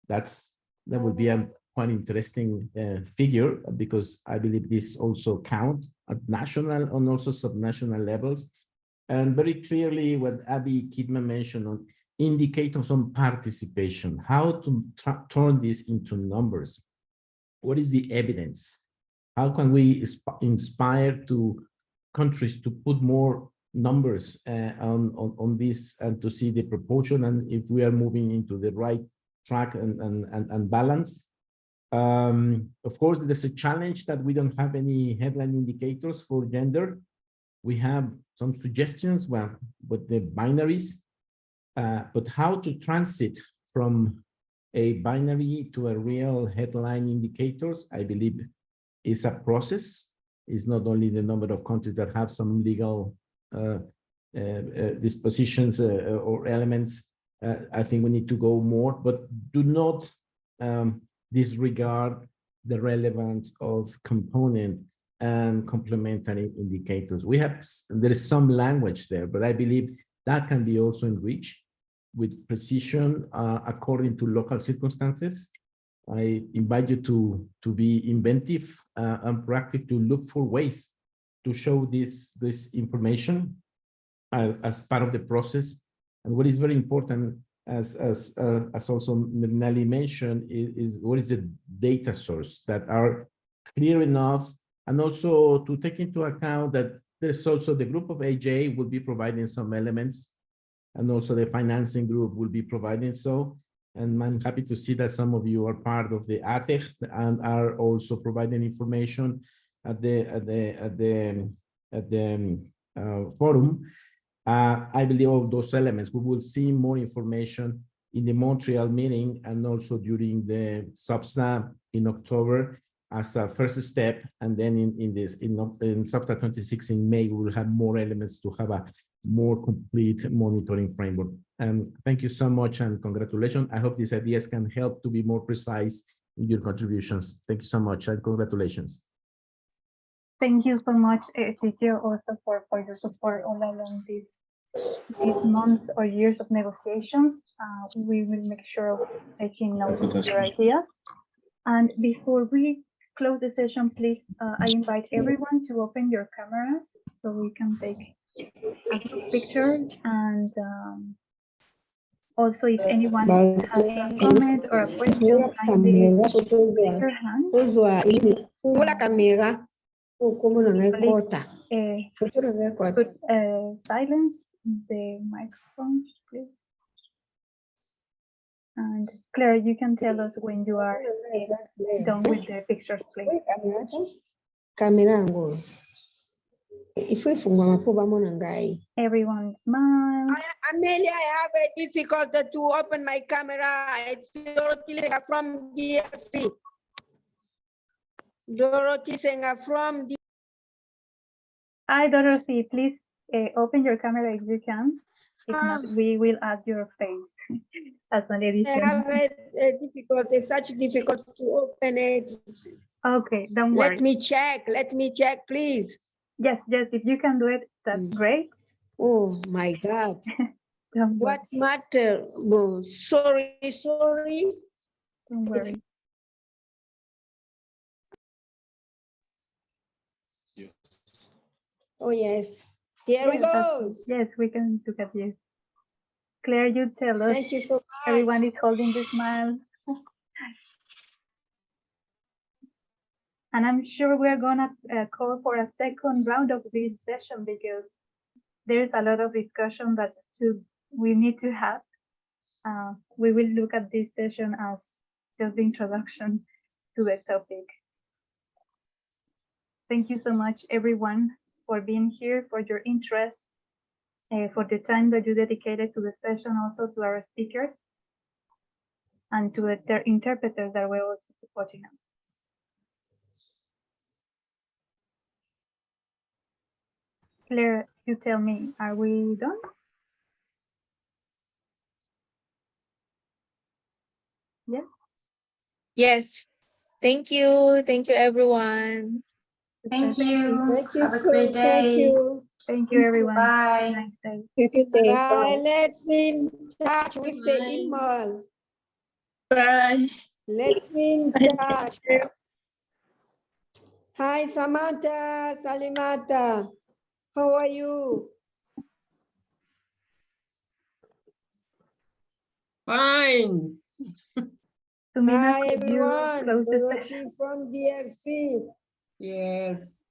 That would be a quite interesting figure, because I believe this also count at national and also subnational levels. And very clearly what Abigail Kitma mentioned on indicators on participation, how to turn this into numbers. What is the evidence? How can we inspire to countries to put more numbers on this and to see the proportion, and if we are moving into the right track and balance. Of course, there's a challenge that we don't have any headline indicators for gender. We have some suggestions, well, with the binaries, but how to transit from a binary to a real headline indicators, I believe, is a process. It's not only the number of countries that have some legal dispositions or elements. I think we need to go more, but do not disregard the relevance of component and complementary indicators. There is some language there, but I believe that can be also enriched with precision according to local circumstances. I invite you to be inventive and proactive, to look for ways to show this information as part of the process. And what is very important, as also Mrinalini mentioned, is what is the data source that are clear enough, and also to take into account that there's also the group of AJ will be providing some elements, and also the financing group will be providing so. And I'm happy to see that some of you are part of the ATEC and are also providing information at the forum. I believe all those elements, we will see more information in the Montreal meeting and also during the SOFSTA in October as a first step. And then in SOFSTA 26 in May, we will have more elements to have a more complete monitoring framework. And thank you so much and congratulations. I hope these ideas can help to be more precise in your contributions. Thank you so much and congratulations. Thank you so much, Ezequiel, also for your support all along this these months or years of negotiations, we will make sure of taking note of your ideas. And before we close the session, please, I invite everyone to open your cameras so we can take a group picture. And also, if anyone has a comment or a question, kindly raise your hand. Could silence the microphone, please. And Claire, you can tell us when you are done with the pictures, please. Everyone smile. Amelia, I have a difficulty to open my camera. It's Dorothy Senga from DRC. Dorothy Senga from DRC. Hi, Dorothy, please open your camera if you can. If not, we will add your face as an edition. I have a difficulty, such difficulty to open it. Okay, don't worry. Let me check, please. Yes, if you can do it, that's great. Oh my God. What matter? Oh, sorry. Don't worry. Oh yes, here we go. Yes, we can look at you. Claire, you tell us. Thank you so much. Everyone is holding the smile. And I'm sure we're gonna call for a second round of this session because there's a lot of discussion that we need to have. We will look at this session as just the introduction to the topic. Thank you so much, everyone, for being here, for your interest, for the time that you dedicated to the session, also to our speakers, and to their interpreters that were also supporting us. Claire, you tell me, are we done? Yes. Yes. Thank you. Thank you, everyone. Thank you. Thank you Have a so great day. Thank you, everyone. Bye. Have a nice day. Bye. Let's be in touch with the email. Bye. Let's be in touch. Hi, Samantha, Salimata. How are you? Fine. Hi, everyone. Dorothy from DRC. Yes.